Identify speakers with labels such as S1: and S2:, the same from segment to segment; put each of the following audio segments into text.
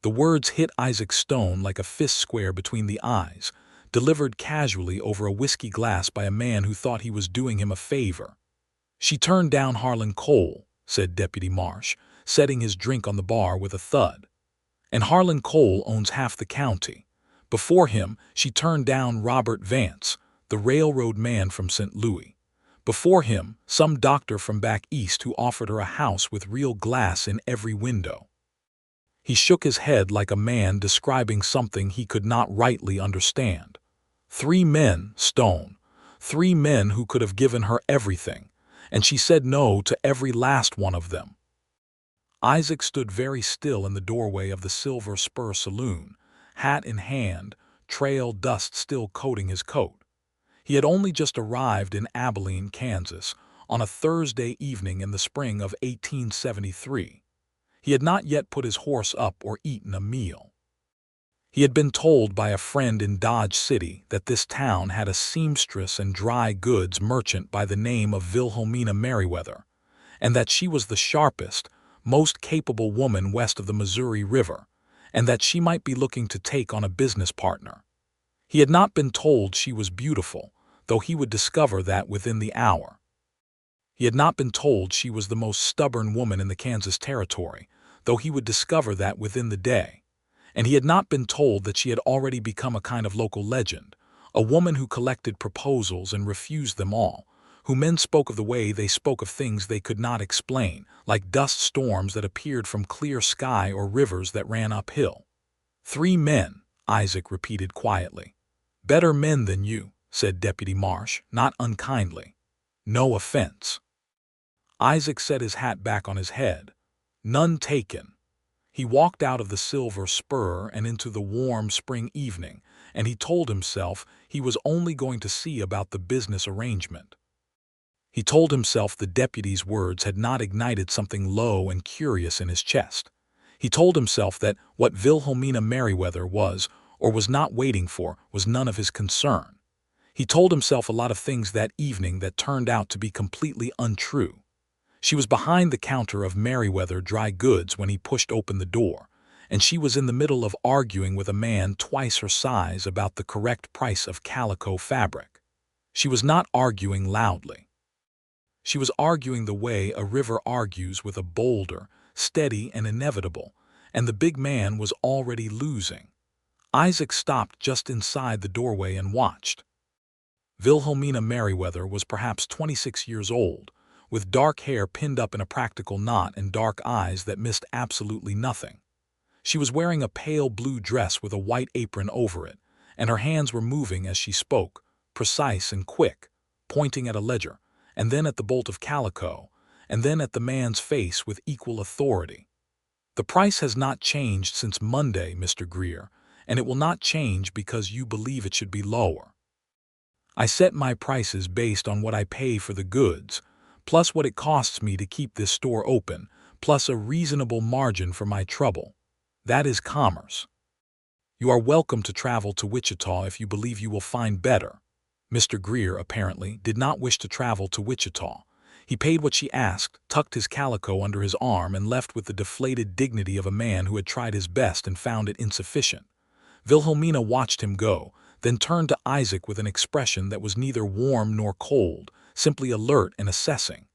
S1: The words hit Isaac Stone like a fist square between the eyes, delivered casually over a whiskey glass by a man who thought he was doing him a favor. "She turned down Harlan Cole," said Deputy Marsh, setting his drink on the bar with a thud. "And Harlan Cole owns half the county. Before him, she turned down Robert Vance, the railroad man from St. Louis. Before him, some doctor from back east who offered her a house with real glass in every window." He shook his head like a man describing something he could not rightly understand. 3 men, Stone. 3 men who could have given her everything, and she said no to every last one of them. Isaac stood very still in the doorway of the Silver Spur Saloon, hat in hand, trail dust still coating his coat. He had only just arrived in Abilene, Kansas, on a Thursday evening in the spring of 1873. He had not yet put his horse up or eaten a meal. He had been told by a friend in Dodge City that this town had a seamstress and dry goods merchant by the name of Wilhelmina Merriweather, and that she was the sharpest, most capable woman west of the Missouri River, and that she might be looking to take on a business partner. He had not been told she was beautiful, though he would discover that within the hour. He had not been told she was the most stubborn woman in the Kansas Territory, though he would discover that within the day. And he had not been told that she had already become a kind of local legend, a woman who collected proposals and refused them all, who men spoke of the way they spoke of things they could not explain, like dust storms that appeared from clear sky or rivers that ran uphill. 3 men, Isaac repeated quietly. "Better men than you," said Deputy Marsh, not unkindly. "No offense." Isaac set his hat back on his head. "None taken." He walked out of the Silver Spur and into the warm spring evening, and he told himself he was only going to see about the business arrangement. He told himself the deputy's words had not ignited something low and curious in his chest. He told himself that what Wilhelmina Merriweather was or was not waiting for was none of his concern. He told himself a lot of things that evening that turned out to be completely untrue. She was behind the counter of Merriweather Dry Goods when he pushed open the door, and she was in the middle of arguing with a man twice her size about the correct price of calico fabric. She was not arguing loudly. She was arguing the way a river argues with a boulder, steady and inevitable, and the big man was already losing. Isaac stopped just inside the doorway and watched. Wilhelmina Merriweather was perhaps 26 years old, with dark hair pinned up in a practical knot and dark eyes that missed absolutely nothing. She was wearing a pale blue dress with a white apron over it, and her hands were moving as she spoke, precise and quick, pointing at a ledger, and then at the bolt of calico, and then at the man's face with equal authority. "The price has not changed since Monday, Mr. Greer, and it will not change because you believe it should be lower. I set my prices based on what I pay for the goods, plus what it costs me to keep this store open, plus a reasonable margin for my trouble. That is commerce. You are welcome to travel to Wichita if you believe you will find better." Mr. Greer, apparently, did not wish to travel to Wichita. He paid what she asked, tucked his calico under his arm, and left with the deflated dignity of a man who had tried his best and found it insufficient. Wilhelmina watched him go, then turned to Isaac with an expression that was neither warm nor cold, simply alert and assessing.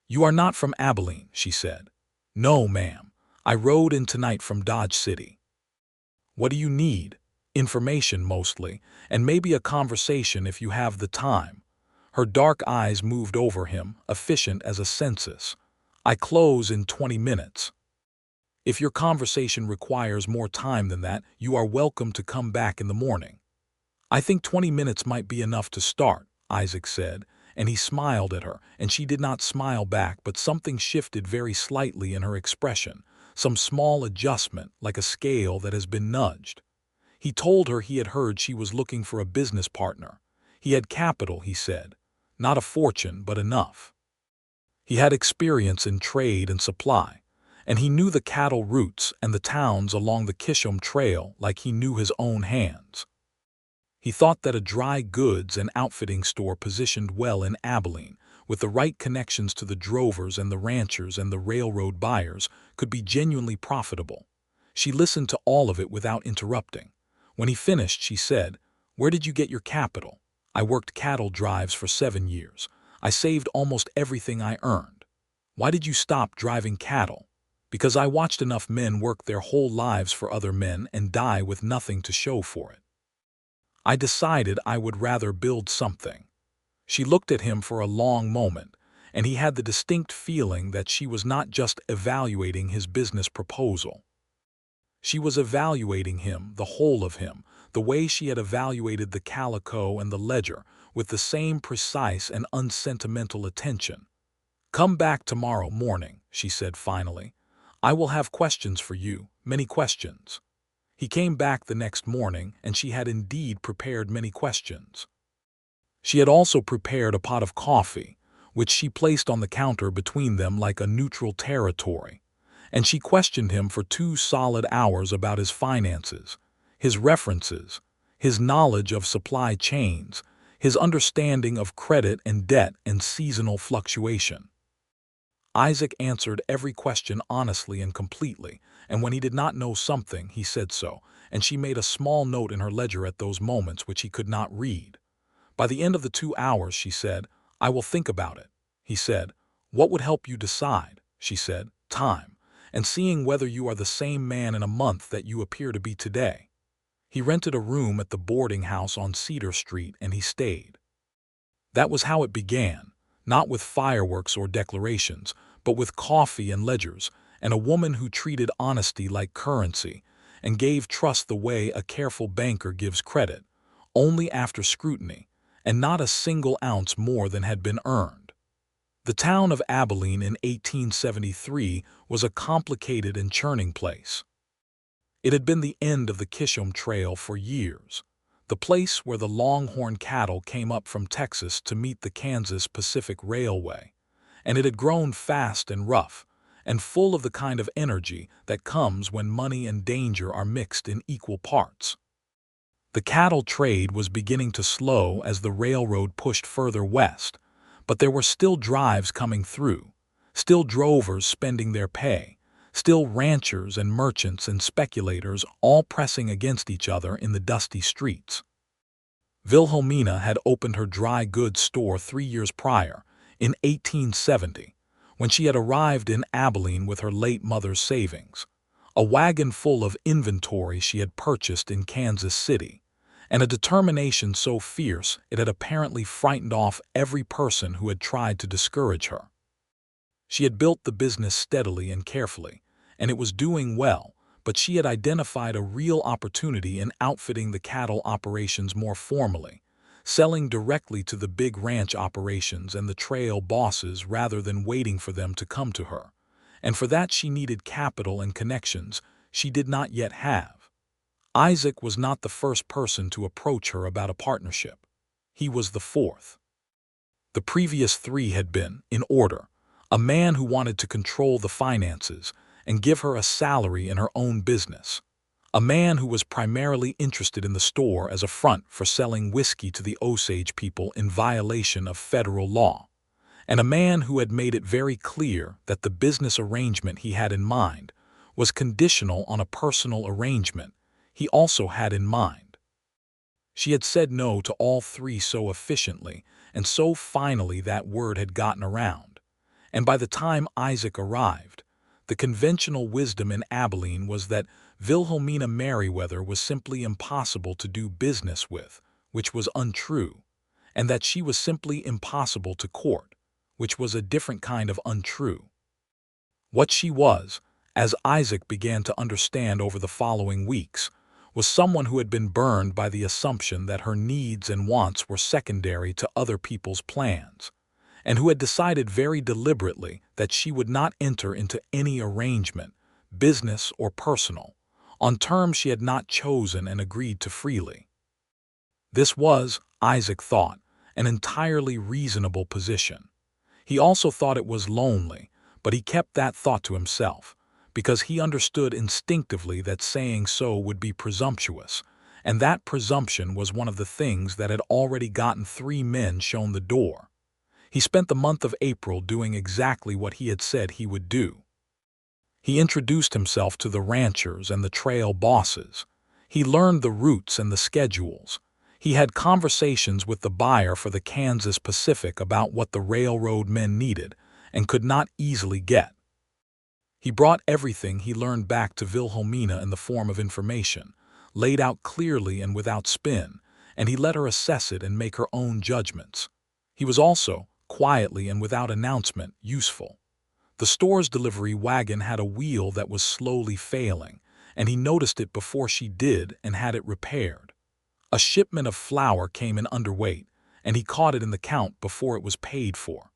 S1: "You are not from Abilene," she said. "No, ma'am. I rode in tonight from Dodge City." "What do you need?" "Information, mostly, and maybe a conversation if you have the time." Her dark eyes moved over him, efficient as a census. "I close in 20 minutes. If your conversation requires more time than that, you are welcome to come back in the morning." "I think 20 minutes might be enough to start," Isaac said, and he smiled at her, and she did not smile back, but something shifted very slightly in her expression, some small adjustment, like a scale that has been nudged. He told her he had heard she was looking for a business partner. He had capital, he said. Not a fortune, but enough. He had experience in trade and supply, and he knew the cattle routes and the towns along the Kishom Trail like he knew his own hands. He thought that a dry goods and outfitting store positioned well in Abilene, with the right connections to the drovers and the ranchers and the railroad buyers, could be genuinely profitable. She listened to all of it without interrupting. When he finished, she said, "Where did you get your capital?" "I worked cattle drives for 7 years. I saved almost everything I earned." "Why did you stop driving cattle?" "Because I watched enough men work their whole lives for other men and die with nothing to show for it. I decided I would rather build something." She looked at him for a long moment, and he had the distinct feeling that she was not just evaluating his business proposal. She was evaluating him, the whole of him, the way she had evaluated the calico and the ledger, with the same precise and unsentimental attention. "Come back tomorrow morning," she said finally. "I will have questions for you, many questions." He came back the next morning, and she had indeed prepared many questions. She had also prepared a pot of coffee, which she placed on the counter between them like a neutral territory, and she questioned him for 2 solid hours about his finances, his references, his knowledge of supply chains, his understanding of credit and debt and seasonal fluctuation. Isaac answered every question honestly and completely, and when he did not know something, he said so, and she made a small note in her ledger at those moments which he could not read. By the end of the 2 hours, she said, "I will think about it." He said, "What would help you decide?" She said, "Time, and seeing whether you are the same man in a month that you appear to be today." He rented a room at the boarding house on Cedar Street, and he stayed. That was how it began, not with fireworks or declarations, but with coffee and ledgers, and a woman who treated honesty like currency, and gave trust the way a careful banker gives credit, only after scrutiny, and not a single ounce more than had been earned. The town of Abilene in 1873 was a complicated and churning place. It had been the end of the Kishom Trail for years, the place where the longhorn cattle came up from Texas to meet the Kansas Pacific Railway, and it had grown fast and rough, and full of the kind of energy that comes when money and danger are mixed in equal parts. The cattle trade was beginning to slow as the railroad pushed further west, but there were still drives coming through, still drovers spending their pay, still ranchers and merchants and speculators all pressing against each other in the dusty streets. Wilhelmina had opened her dry goods store 3 years prior, in 1870, when she had arrived in Abilene with her late mother's savings, a wagon full of inventory she had purchased in Kansas City, and a determination so fierce it had apparently frightened off every person who had tried to discourage her. She had built the business steadily and carefully, and it was doing well, but she had identified a real opportunity in outfitting the cattle operations more formally, selling directly to the big ranch operations and the trail bosses rather than waiting for them to come to her, and for that she needed capital and connections she did not yet have. Isaac was not the first person to approach her about a partnership. He was the fourth. The previous 3 had been, in order, a man who wanted to control the finances and give her a salary in her own business, a man who was primarily interested in the store as a front for selling whiskey to the Osage people in violation of federal law, and a man who had made it very clear that the business arrangement he had in mind was conditional on a personal arrangement he also had in mind. She had said no to all 3 so efficiently and so finally that word had gotten around, and by the time Isaac arrived, the conventional wisdom in Abilene was that Wilhelmina Merriweather was simply impossible to do business with, which was untrue, and that she was simply impossible to court, which was a different kind of untrue. What she was, as Isaac began to understand over the following weeks, was someone who had been burned by the assumption that her needs and wants were secondary to other people's plans, and who had decided very deliberately that she would not enter into any arrangement, business or personal, on terms she had not chosen and agreed to freely. This was, Isaac thought, an entirely reasonable position. He also thought it was lonely, but he kept that thought to himself, because he understood instinctively that saying so would be presumptuous, and that presumption was one of the things that had already gotten 3 men shown the door. He spent the month of April doing exactly what he had said he would do. He introduced himself to the ranchers and the trail bosses. He learned the routes and the schedules. He had conversations with the buyer for the Kansas Pacific about what the railroad men needed and could not easily get. He brought everything he learned back to Wilhelmina in the form of information, laid out clearly and without spin, and he let her assess it and make her own judgments. He was also, quietly and without announcement, useful. The store's delivery wagon had a wheel that was slowly failing, and he noticed it before she did and had it repaired. A shipment of flour came in underweight, and he caught it in the count before it was paid for.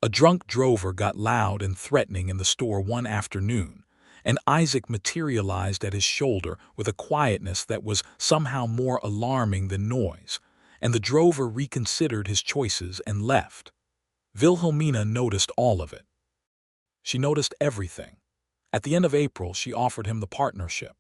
S1: A drunk drover got loud and threatening in the store one afternoon, and Isaac materialized at his shoulder with a quietness that was somehow more alarming than noise, and the drover reconsidered his choices and left. Wilhelmina noticed all of it. She noticed everything. At the end of April, she offered him the partnership.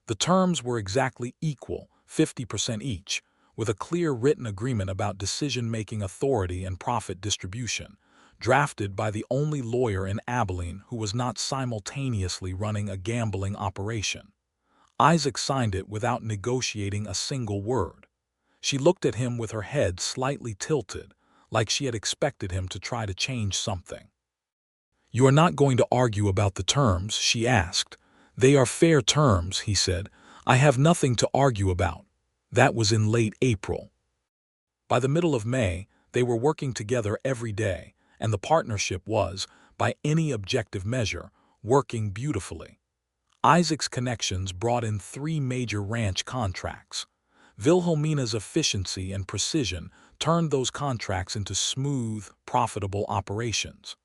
S1: The terms were exactly equal, 50% each, with a clear written agreement about decision-making authority and profit distribution, drafted by the only lawyer in Abilene who was not simultaneously running a gambling operation. Isaac signed it without negotiating a single word. She looked at him with her head slightly tilted, like she had expected him to try to change something. "You are not going to argue about the terms?" she asked. "They are fair terms," he said. "I have nothing to argue about." That was in late April. By the middle of May, they were working together every day, and the partnership was, by any objective measure, working beautifully. Isaac's connections brought in 3 major ranch contracts. Wilhelmina's efficiency and precision turned those contracts into smooth, profitable operations.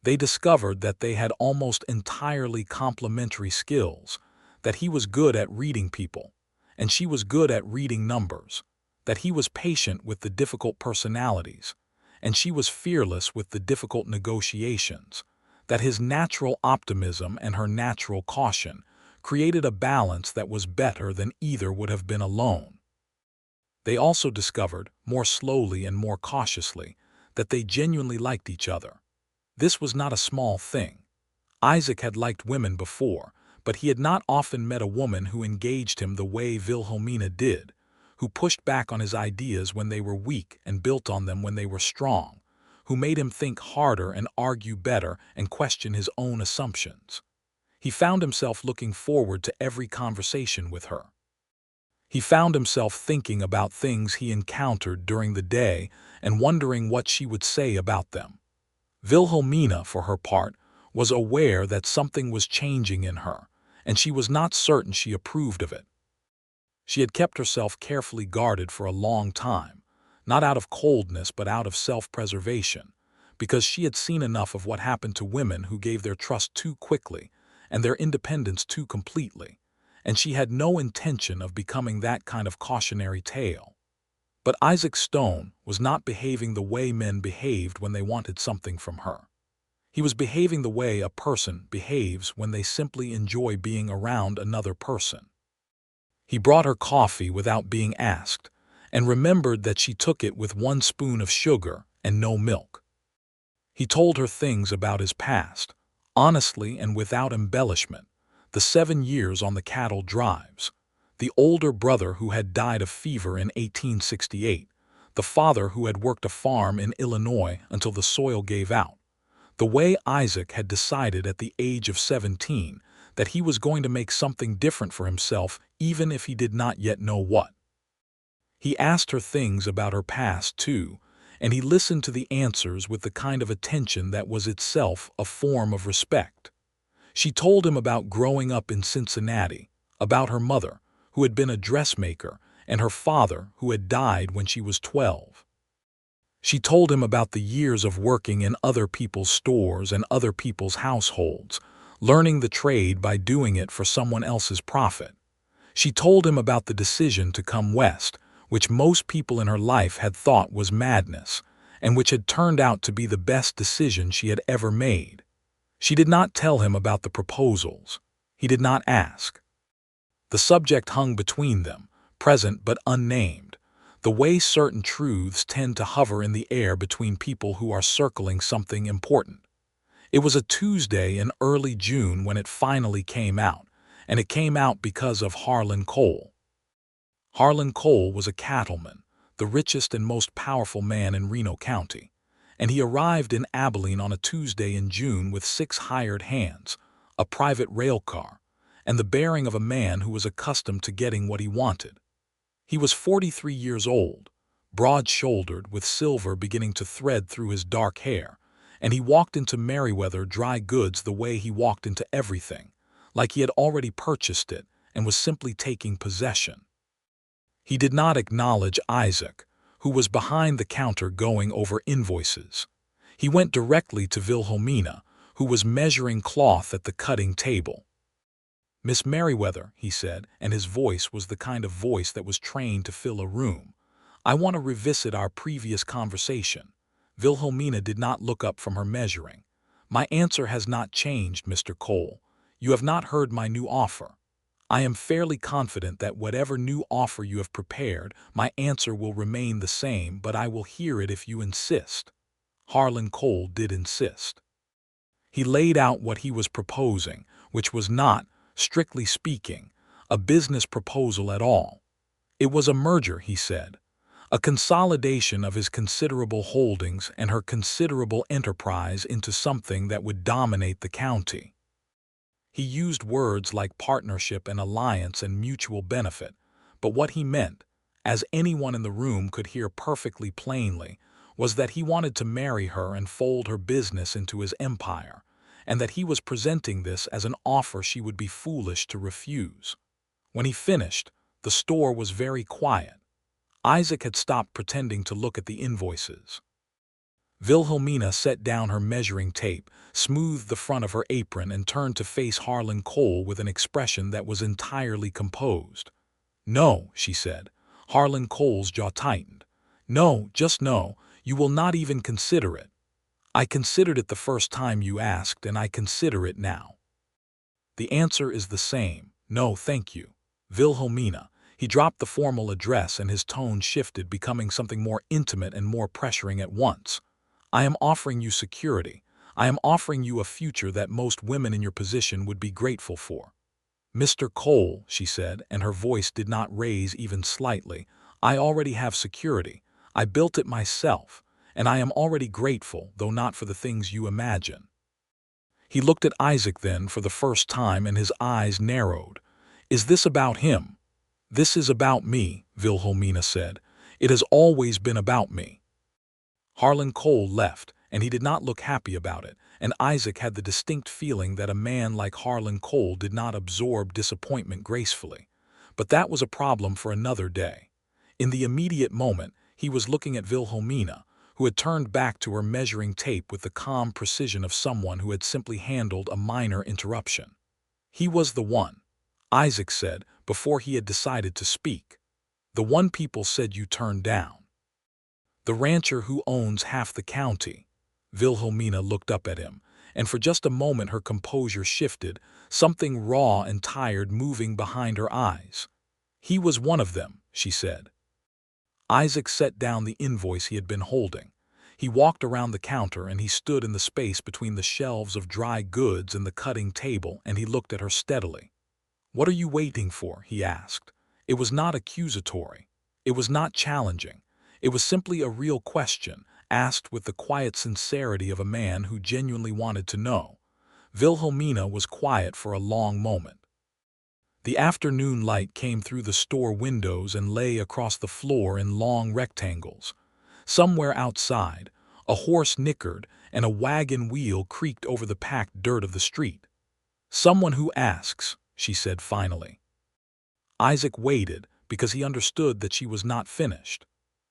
S1: They discovered that they had almost entirely complementary skills, that he was good at reading people, and she was good at reading numbers, that he was patient with the difficult personalities, and she was fearless with the difficult negotiations, that his natural optimism and her natural caution created a balance that was better than either would have been alone. They also discovered, more slowly and more cautiously, that they genuinely liked each other. This was not a small thing. Isaac had liked women before, but he had not often met a woman who engaged him the way Wilhelmina did, who pushed back on his ideas when they were weak and built on them when they were strong, who made him think harder and argue better and question his own assumptions. He found himself looking forward to every conversation with her. He found himself thinking about things he encountered during the day and wondering what she would say about them. Wilhelmina, for her part, was aware that something was changing in her, and she was not certain she approved of it. She had kept herself carefully guarded for a long time, not out of coldness but out of self-preservation, because she had seen enough of what happened to women who gave their trust too quickly and their independence too completely, and she had no intention of becoming that kind of cautionary tale. But Isaac Stone was not behaving the way men behaved when they wanted something from her. He was behaving the way a person behaves when they simply enjoy being around another person. He brought her coffee without being asked, and remembered that she took it with 1 spoon of sugar and no milk. He told her things about his past, honestly and without embellishment, the 7 years on the cattle drives, the older brother who had died of fever in 1868, the father who had worked a farm in Illinois until the soil gave out, the way Isaac had decided at the age of 17 that he was going to make something different for himself even if he did not yet know what. He asked her things about her past too, and he listened to the answers with the kind of attention that was itself a form of respect. She told him about growing up in Cincinnati, about her mother, who had been a dressmaker, and her father, who had died when she was 12. She told him about the years of working in other people's stores and other people's households, learning the trade by doing it for someone else's profit. She told him about the decision to come west, which most people in her life had thought was madness, and which had turned out to be the best decision she had ever made. She did not tell him about the proposals. He did not ask. The subject hung between them, present but unnamed, the way certain truths tend to hover in the air between people who are circling something important. It was a Tuesday in early June when it finally came out, and it came out because of Harlan Cole. Harlan Cole was a cattleman, the richest and most powerful man in Reno County, and he arrived in Abilene on a Tuesday in June with 6 hired hands, a private rail car, and the bearing of a man who was accustomed to getting what he wanted. He was 43 years old, broad-shouldered, with silver beginning to thread through his dark hair, and he walked into Merriweather Dry Goods the way he walked into everything, like he had already purchased it and was simply taking possession. He did not acknowledge Isaac, who was behind the counter going over invoices. He went directly to Wilhelmina, who was measuring cloth at the cutting table. "Miss Merriweather," he said, and his voice was the kind of voice that was trained to fill a room, "I want to revisit our previous conversation." Wilhelmina did not look up from her measuring. "My answer has not changed, Mr. Cole. You have not heard my new offer. I am fairly confident that whatever new offer you have prepared, my answer will remain the same, but I will hear it if you insist." Harlan Cole did insist. He laid out what he was proposing, which was not, strictly speaking, a business proposal at all. It was a merger, he said, a consolidation of his considerable holdings and her considerable enterprise into something that would dominate the county. He used words like partnership and alliance and mutual benefit, but what he meant, as anyone in the room could hear perfectly plainly, was that he wanted to marry her and fold her business into his empire, and that he was presenting this as an offer she would be foolish to refuse. When he finished, the store was very quiet. Isaac had stopped pretending to look at the invoices. Wilhelmina set down her measuring tape, smoothed the front of her apron, and turned to face Harlan Cole with an expression that was entirely composed. "No," she said. Harlan Cole's jaw tightened. "No, just no, you will not even consider it. I considered it the first time you asked, and I consider it now. The answer is the same. No, thank you." Wilhelmina. He dropped the formal address and his tone shifted, becoming something more intimate and more pressuring at once. "I am offering you security. I am offering you a future that most women in your position would be grateful for." "Mr. Cole," she said, and her voice did not raise even slightly, "I already have security. I built it myself, and I am already grateful, though not for the things you imagine." He looked at Isaac then for the first time, and his eyes narrowed. "Is this about him?" "This is about me," Wilhelmina said. "It has always been about me." Harlan Cole left, and he did not look happy about it, and Isaac had the distinct feeling that a man like Harlan Cole did not absorb disappointment gracefully. But that was a problem for another day. In the immediate moment, he was looking at Wilhelmina, who had turned back to her measuring tape with the calm precision of someone who had simply handled a minor interruption. "He was the one," Isaac said before he had decided to speak. "The one people said you turned down. The rancher who owns half the county." Wilhelmina looked up at him, and for just a moment her composure shifted, something raw and tired moving behind her eyes. "He was one of them," she said. Isaac set down the invoice he had been holding. He walked around the counter and he stood in the space between the shelves of dry goods and the cutting table, and he looked at her steadily. "What are you waiting for?" he asked. It was not accusatory. It was not challenging. It was simply a real question, asked with the quiet sincerity of a man who genuinely wanted to know. Wilhelmina was quiet for a long moment. The afternoon light came through the store windows and lay across the floor in long rectangles. Somewhere outside, a horse nickered and a wagon wheel creaked over the packed dirt of the street. "Someone who asks," she said finally. Isaac waited because he understood that she was not finished.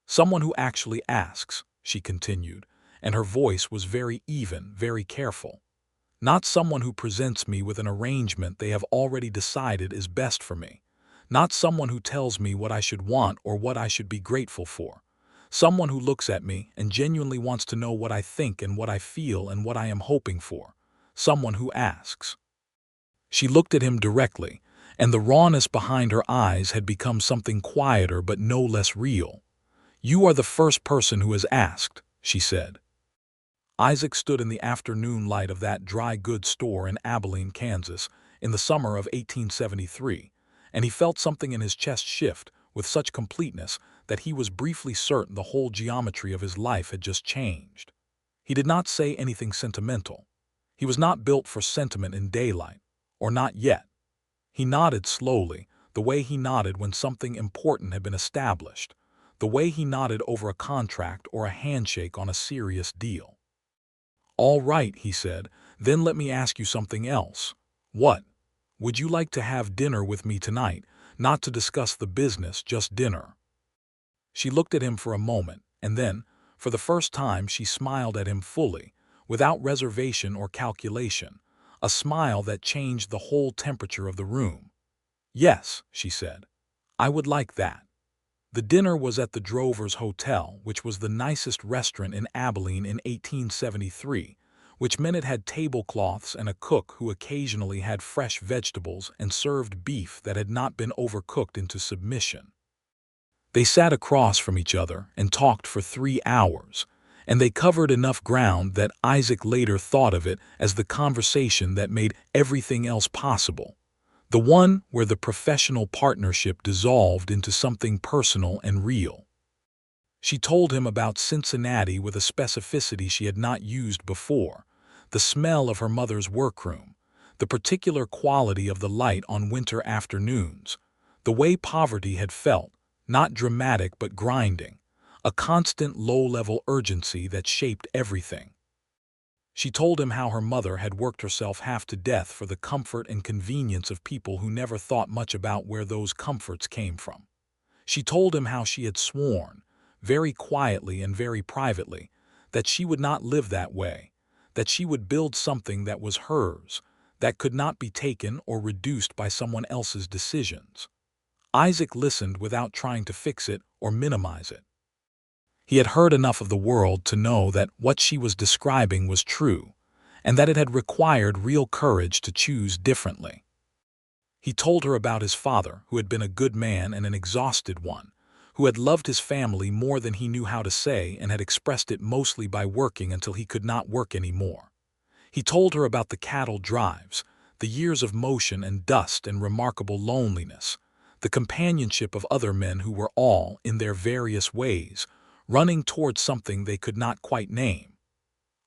S1: "Someone who actually asks," she continued, and her voice was very even, very careful. "Not someone who presents me with an arrangement they have already decided is best for me. Not someone who tells me what I should want or what I should be grateful for. Someone who looks at me and genuinely wants to know what I think and what I feel and what I am hoping for. Someone who asks." She looked at him directly, and the rawness behind her eyes had become something quieter but no less real. "You are the first person who has asked," she said. Isaac stood in the afternoon light of that dry goods store in Abilene, Kansas, in the summer of 1873, and he felt something in his chest shift with such completeness that he was briefly certain the whole geometry of his life had just changed. He did not say anything sentimental. He was not built for sentiment in daylight, or not yet. He nodded slowly, the way he nodded when something important had been established, the way he nodded over a contract or a handshake on a serious deal. "All right," he said, "then let me ask you something else. What? Would you like to have dinner with me tonight, not to discuss the business, just dinner?" She looked at him for a moment, and then, for the first time, she smiled at him fully, without reservation or calculation, a smile that changed the whole temperature of the room. "Yes," she said, "I would like that." The dinner was at the Drover's Hotel, which was the nicest restaurant in Abilene in 1873, which meant it had tablecloths and a cook who occasionally had fresh vegetables and served beef that had not been overcooked into submission. They sat across from each other and talked for 3 hours, and they covered enough ground that Isaac later thought of it as the conversation that made everything else possible, the one where the professional partnership dissolved into something personal and real. She told him about Cincinnati with a specificity she had not used before, the smell of her mother's workroom, the particular quality of the light on winter afternoons, the way poverty had felt, not dramatic but grinding, a constant low-level urgency that shaped everything. She told him how her mother had worked herself half to death for the comfort and convenience of people who never thought much about where those comforts came from. She told him how she had sworn, very quietly and very privately, that she would not live that way, that she would build something that was hers, that could not be taken or reduced by someone else's decisions. Isaac listened without trying to fix it or minimize it. He had heard enough of the world to know that what she was describing was true, and that it had required real courage to choose differently. He told her about his father, who had been a good man and an exhausted one, who had loved his family more than he knew how to say and had expressed it mostly by working until he could not work any more. He told her about the cattle drives, the years of motion and dust and remarkable loneliness, the companionship of other men who were all, in their various ways, running toward something they could not quite name.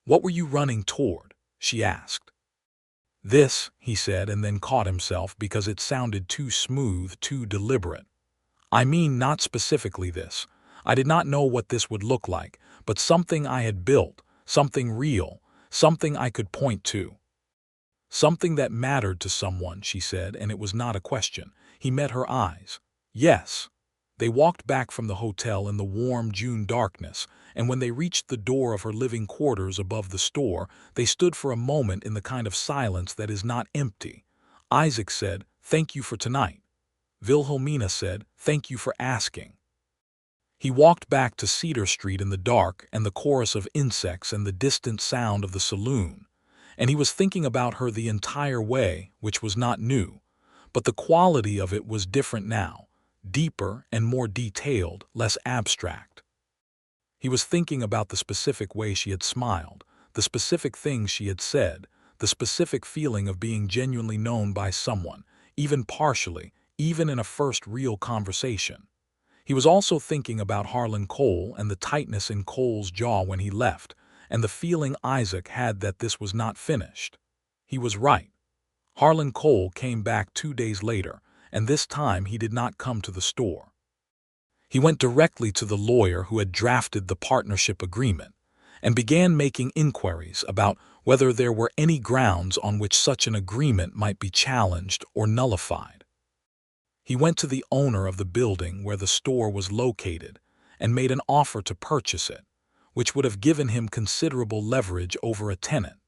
S1: "What were you running toward?" she asked. "This," he said, and then caught himself because it sounded too smooth, too deliberate. "I mean not specifically this. I did not know what this would look like, but something I had built, something real, something I could point to. Something that mattered to someone," she said, and it was not a question. He met her eyes. "Yes." They walked back from the hotel in the warm June darkness, and when they reached the door of her living quarters above the store, they stood for a moment in the kind of silence that is not empty. Isaac said, "Thank you for tonight." Wilhelmina said, "Thank you for asking." He walked back to Cedar Street in the dark and the chorus of insects and the distant sound of the saloon, and he was thinking about her the entire way, which was not new, but the quality of it was different now, deeper and more detailed, less abstract. He was thinking about the specific way she had smiled, the specific things she had said, the specific feeling of being genuinely known by someone, even partially, even in a first real conversation. He was also thinking about Harlan Cole and the tightness in Cole's jaw when he left, and the feeling Isaac had that this was not finished. He was right. Harlan Cole came back 2 days later, and this time he did not come to the store. He went directly to the lawyer who had drafted the partnership agreement and began making inquiries about whether there were any grounds on which such an agreement might be challenged or nullified. He went to the owner of the building where the store was located and made an offer to purchase it, which would have given him considerable leverage over a tenant.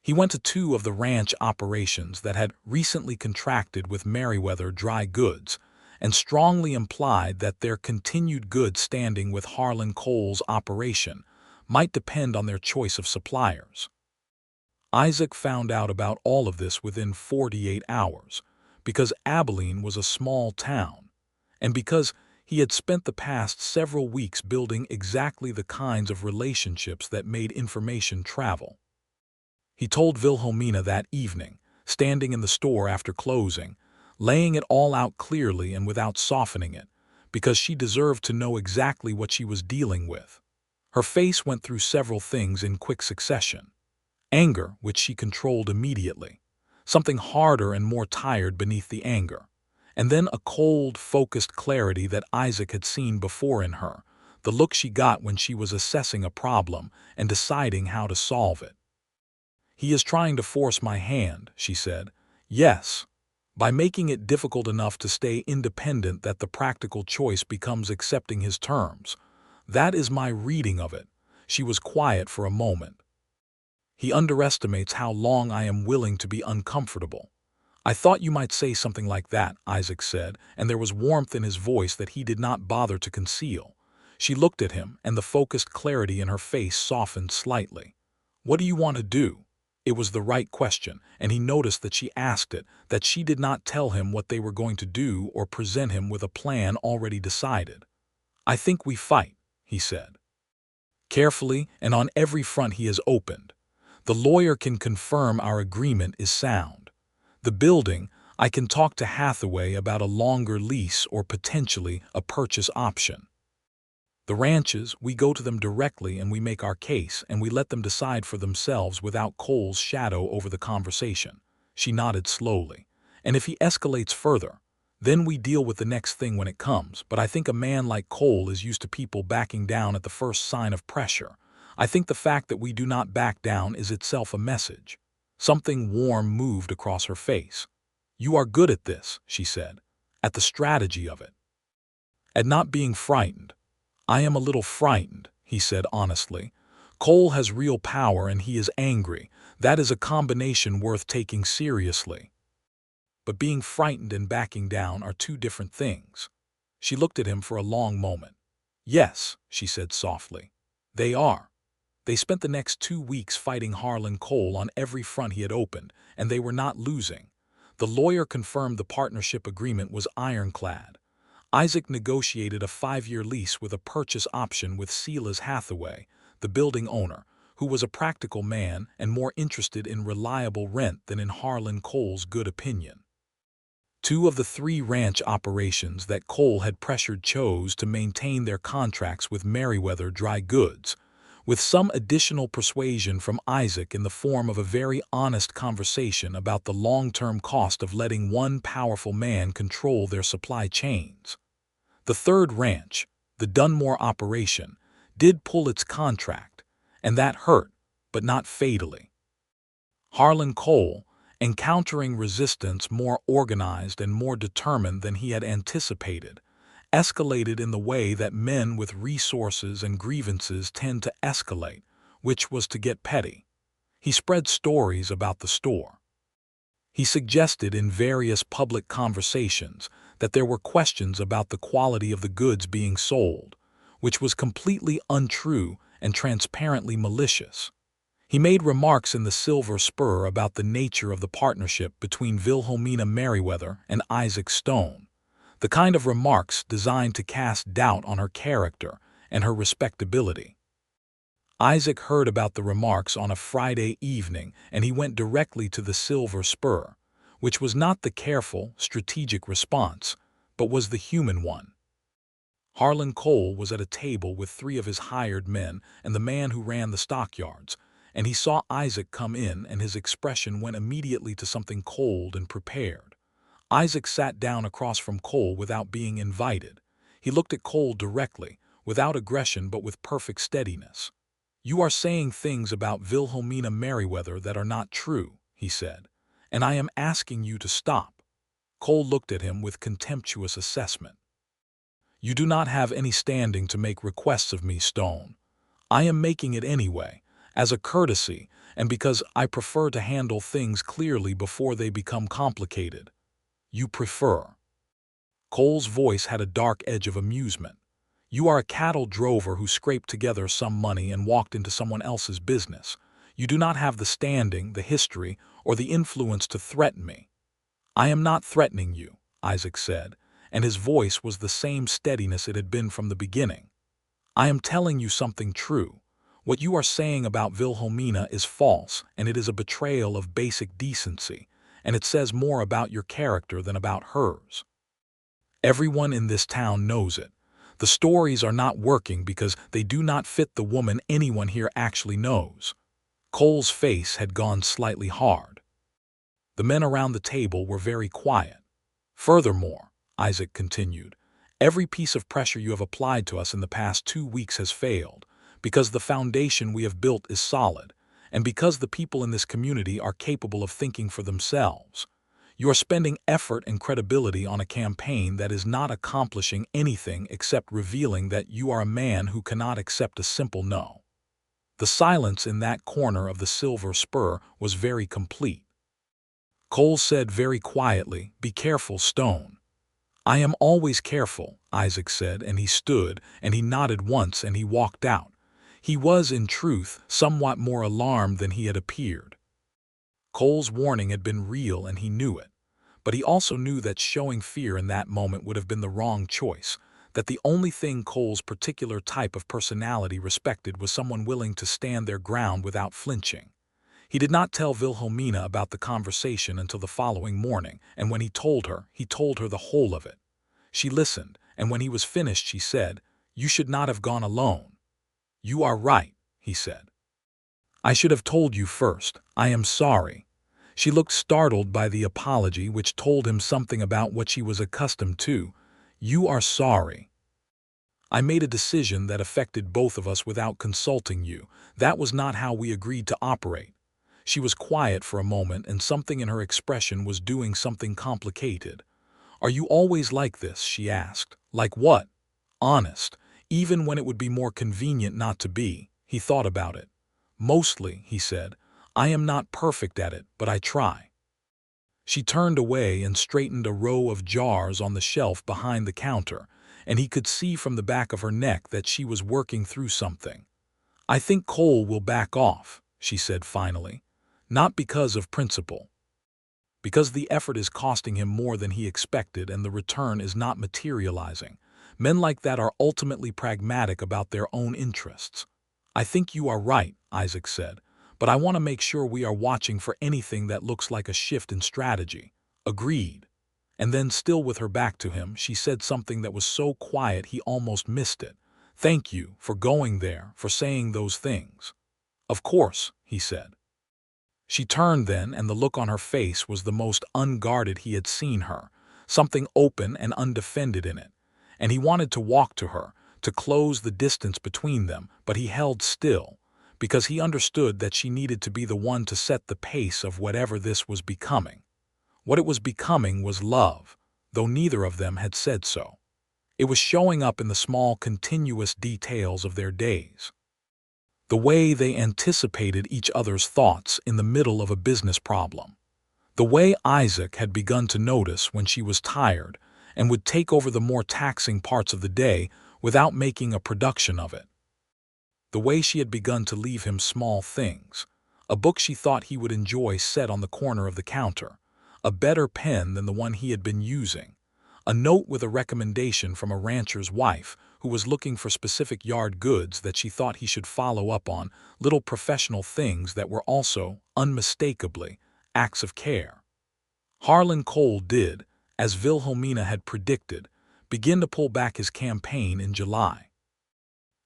S1: He went to 2 of the ranch operations that had recently contracted with Merriweather Dry Goods and strongly implied that their continued good standing with Harlan Cole's operation might depend on their choice of suppliers. Isaac found out about all of this within 48 hours, because Abilene was a small town, and because He had spent the past several weeks building exactly the kinds of relationships that made information travel. He told Wilhelmina that evening, standing in the store after closing, laying it all out clearly and without softening it, because she deserved to know exactly what she was dealing with. Her face went through several things in quick succession. Anger, which she controlled immediately. Something harder and more tired beneath the anger. And then a cold, focused clarity that Isaac had seen before in her, the look she got when she was assessing a problem and deciding how to solve it. "He is trying to force my hand," she said. "Yes, by making it difficult enough to stay independent that the practical choice becomes accepting his terms. That is my reading of it." She was quiet for a moment. "He underestimates how long I am willing to be uncomfortable." "I thought you might say something like that," Isaac said, and there was warmth in his voice that he did not bother to conceal. She looked at him, and the focused clarity in her face softened slightly. "What do you want to do?" It was the right question, and he noticed that she asked it, that she did not tell him what they were going to do or present him with a plan already decided. "I think we fight," he said. Carefully, and on every front he has opened. The lawyer can confirm our agreement is sound. The building, I can talk to Hathaway about a longer lease or potentially a purchase option. The ranches, we go to them directly and we make our case and we let them decide for themselves without Cole's shadow over the conversation. She nodded slowly. "And if he escalates further, then we deal with the next thing when it comes. But I think a man like Cole is used to people backing down at the first sign of pressure. I think the fact that we do not back down is itself a message." Something warm moved across her face. "You are good at this," she said, "at the strategy of it. At not being frightened." "I am a little frightened," he said honestly. "Cole has real power and he is angry. That is a combination worth taking seriously. But being frightened and backing down are two different things." She looked at him for a long moment. "Yes," she said softly, "they are." They spent the next 2 weeks fighting Harlan Cole on every front he had opened, and they were not losing. The lawyer confirmed the partnership agreement was ironclad. Isaac negotiated a 5-year lease with a purchase option with Silas Hathaway, the building owner, who was a practical man and more interested in reliable rent than in Harlan Cole's good opinion. 2 of the 3 ranch operations that Cole had pressured chose to maintain their contracts with Merriweather Dry Goods, with some additional persuasion from Isaac in the form of a very honest conversation about the long-term cost of letting one powerful man control their supply chains. The 3rd ranch, the Dunmore operation, did pull its contract, and that hurt, but not fatally. Harlan Cole, encountering resistance more organized and more determined than he had anticipated, escalated in the way that men with resources and grievances tend to escalate, which was to get petty. He spread stories about the store. He suggested in various public conversations that there were questions about the quality of the goods being sold, which was completely untrue and transparently malicious. He made remarks in the Silver Spur about the nature of the partnership between Wilhelmina Merriweather and Isaac Stone, the kind of remarks designed to cast doubt on her character and her respectability. Isaac heard about the remarks on a Friday evening, and he went directly to the Silver Spur, which was not the careful, strategic response, but was the human one. Harlan Cole was at a table with 3 of his hired men and the man who ran the stockyards, and he saw Isaac come in and his expression went immediately to something cold and prepared. Isaac sat down across from Cole without being invited. He looked at Cole directly, without aggression but with perfect steadiness. "You are saying things about Wilhelmina Merriweather that are not true," he said, "and I am asking you to stop." Cole looked at him with contemptuous assessment. "You do not have any standing to make requests of me, Stone. I am making it anyway, as a courtesy, and because I prefer to handle things clearly before they become complicated." "You prefer?" Cole's voice had a dark edge of amusement. "You are a cattle drover who scraped together some money and walked into someone else's business. You do not have the standing, the history, or the influence to threaten me." "I am not threatening you," Isaac said, and his voice was the same steadiness it had been from the beginning. "I am telling you something true. What you are saying about Wilhelmina is false, and it is a betrayal of basic decency, and it says more about your character than about hers. Everyone in this town knows it. The stories are not working because they do not fit the woman anyone here actually knows." Cole's face had gone slightly hard. The men around the table were very quiet. "Furthermore," Isaac continued, "every piece of pressure you have applied to us in the past 2 weeks has failed, because the foundation we have built is solid, and because the people in this community are capable of thinking for themselves. You are spending effort and credibility on a campaign that is not accomplishing anything except revealing that you are a man who cannot accept a simple no." The silence in that corner of the Silver Spur was very complete. Cole said very quietly, "Be careful, Stone." "I am always careful," Isaac said, and he stood, and he nodded once, and he walked out. He was, in truth, somewhat more alarmed than he had appeared. Cole's warning had been real, and he knew it. But he also knew that showing fear in that moment would have been the wrong choice, that the only thing Cole's particular type of personality respected was someone willing to stand their ground without flinching. He did not tell Wilhelmina about the conversation until the following morning, and when he told her the whole of it. She listened, and when he was finished she said, "You should not have gone alone." "You are right," he said. "I should have told you first. I am sorry." She looked startled by the apology, which told him something about what she was accustomed to. "You are sorry." "I made a decision that affected both of us without consulting you. That was not how we agreed to operate." She was quiet for a moment, and something in her expression was doing something complicated. "Are you always like this?" she asked. "Like what?" "Honest. Even when it would be more convenient not to be." He thought about it. "Mostly," he said. "I am not perfect at it, but I try." She turned away and straightened a row of jars on the shelf behind the counter, and he could see from the back of her neck that she was working through something. "I think Cole will back off," she said finally. "Not because of principle. Because the effort is costing him more than he expected and the return is not materializing. Men like that are ultimately pragmatic about their own interests." "I think you are right," Isaac said, "but I want to make sure we are watching for anything that looks like a shift in strategy." "Agreed." And then, still with her back to him, she said something that was so quiet he almost missed it. "Thank you for going there, for saying those things." "Of course," he said. She turned then, and the look on her face was the most unguarded he had seen her, something open and undefended in it. And he wanted to walk to her, to close the distance between them, but he held still, because he understood that she needed to be the one to set the pace of whatever this was becoming. What it was becoming was love, though neither of them had said so. It was showing up in the small, continuous details of their days. The way they anticipated each other's thoughts in the middle of a business problem. The way Isaac had begun to notice when she was tired and would take over the more taxing parts of the day without making a production of it. The way she had begun to leave him small things. A book she thought he would enjoy set on the corner of the counter. A better pen than the one he had been using. A note with a recommendation from a rancher's wife who was looking for specific yard goods that she thought he should follow up on, little professional things that were also, unmistakably, acts of care. Harlan Cole did, as Wilhelmina had predicted, begin to pull back his campaign in July.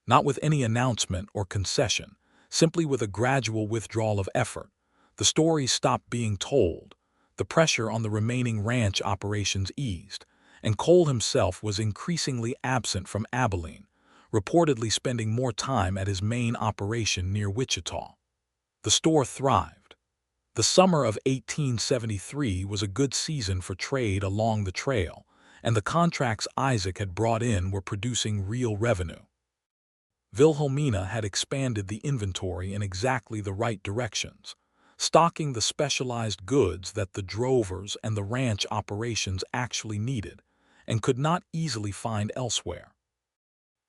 S1: Not with any announcement or concession, simply with a gradual withdrawal of effort. The stories stopped being told, the pressure on the remaining ranch operations eased, and Cole himself was increasingly absent from Abilene, reportedly spending more time at his main operation near Wichita. The store thrived. The summer of 1873 was a good season for trade along the trail, and the contracts Isaac had brought in were producing real revenue. Wilhelmina had expanded the inventory in exactly the right directions, stocking the specialized goods that the drovers and the ranch operations actually needed and could not easily find elsewhere.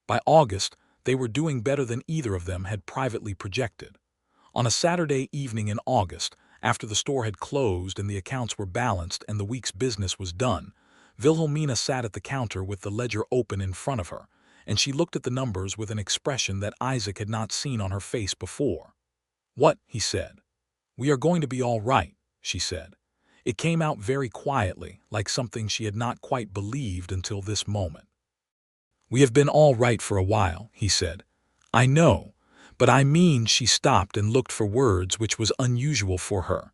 S1: By August, they were doing better than either of them had privately projected. On a Saturday evening in August, after the store had closed and the accounts were balanced and the week's business was done, Wilhelmina sat at the counter with the ledger open in front of her, and she looked at the numbers with an expression that Isaac had not seen on her face before. "What?" he said. "We are going to be all right," she said. It came out very quietly, like something she had not quite believed until this moment. "We have been all right for a while," he said. "I know, but I mean," she stopped and looked for words, which was unusual for her.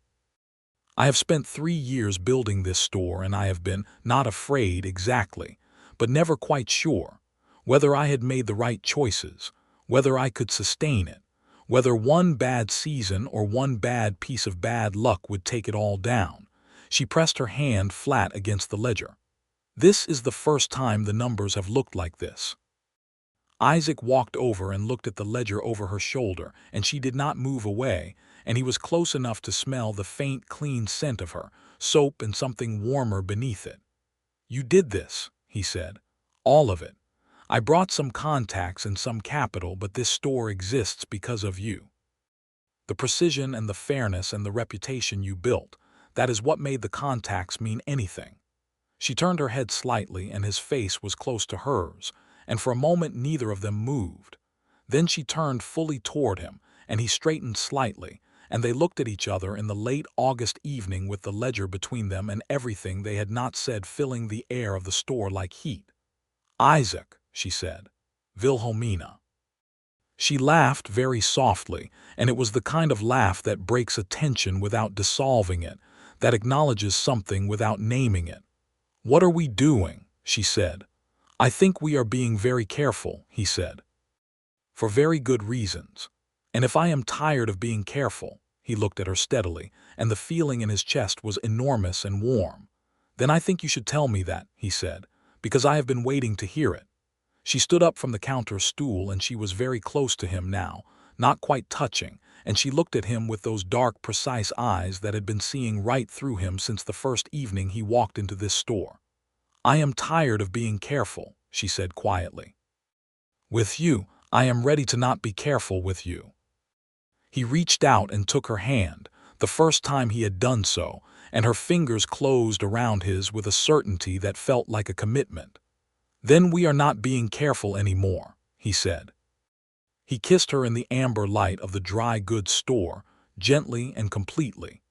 S1: "I have spent 3 years building this store, and I have been not afraid exactly, but never quite sure whether I had made the right choices, whether I could sustain it, whether one bad season or one bad piece of bad luck would take it all down." She pressed her hand flat against the ledger. "This is the first time the numbers have looked like this." Isaac walked over and looked at the ledger over her shoulder, and she did not move away, and he was close enough to smell the faint, clean scent of her, soap and something warmer beneath it. "You did this," he said. "All of it. I brought some contacts and some capital, but this store exists because of you. The precision and the fairness and the reputation you built, that is what made the contacts mean anything." She turned her head slightly, and his face was close to hers, and for a moment neither of them moved. Then she turned fully toward him, and he straightened slightly, and they looked at each other in the late August evening with the ledger between them and everything they had not said filling the air of the store like heat. "Isaac," she said. "Wilhelmina." She laughed very softly, and it was the kind of laugh that breaks a tension without dissolving it, that acknowledges something without naming it. "What are we doing?" she said. "I think we are being very careful," he said. "For very good reasons. And if I am tired of being careful," he looked at her steadily, and the feeling in his chest was enormous and warm, "then I think you should tell me that," he said, "because I have been waiting to hear it." She stood up from the counter stool, and she was very close to him now, not quite touching, and she looked at him with those dark, precise eyes that had been seeing right through him since the first evening he walked into this store. "I am tired of being careful," she said quietly. "With you, I am ready to not be careful with you." He reached out and took her hand, the first time he had done so, and her fingers closed around his with a certainty that felt like a commitment. "Then we are not being careful anymore," he said. He kissed her in the amber light of the dry goods store, gently and completely,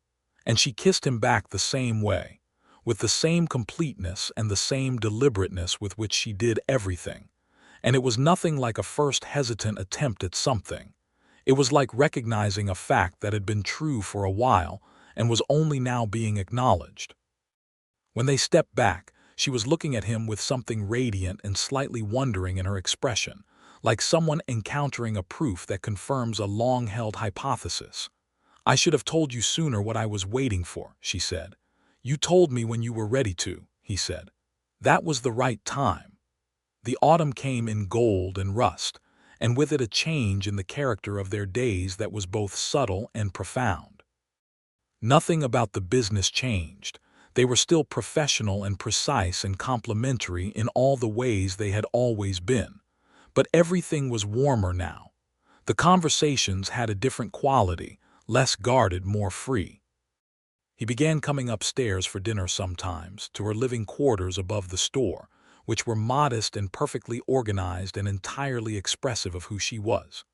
S1: and she kissed him back the same way, with the same completeness and the same deliberateness with which she did everything, and it was nothing like a first hesitant attempt at something. It was like recognizing a fact that had been true for a while and was only now being acknowledged. When they stepped back, she was looking at him with something radiant and slightly wondering in her expression, like someone encountering a proof that confirms a long-held hypothesis. "I should have told you sooner what I was waiting for," she said. "You told me when you were ready to," he said. "That was the right time." The autumn came in gold and rust, and with it a change in the character of their days that was both subtle and profound. Nothing about the business changed. They were still professional and precise and complimentary in all the ways they had always been. But everything was warmer now. The conversations had a different quality, less guarded, more free. He began coming upstairs for dinner sometimes, to her living quarters above the store, which were modest and perfectly organized and entirely expressive of who she was.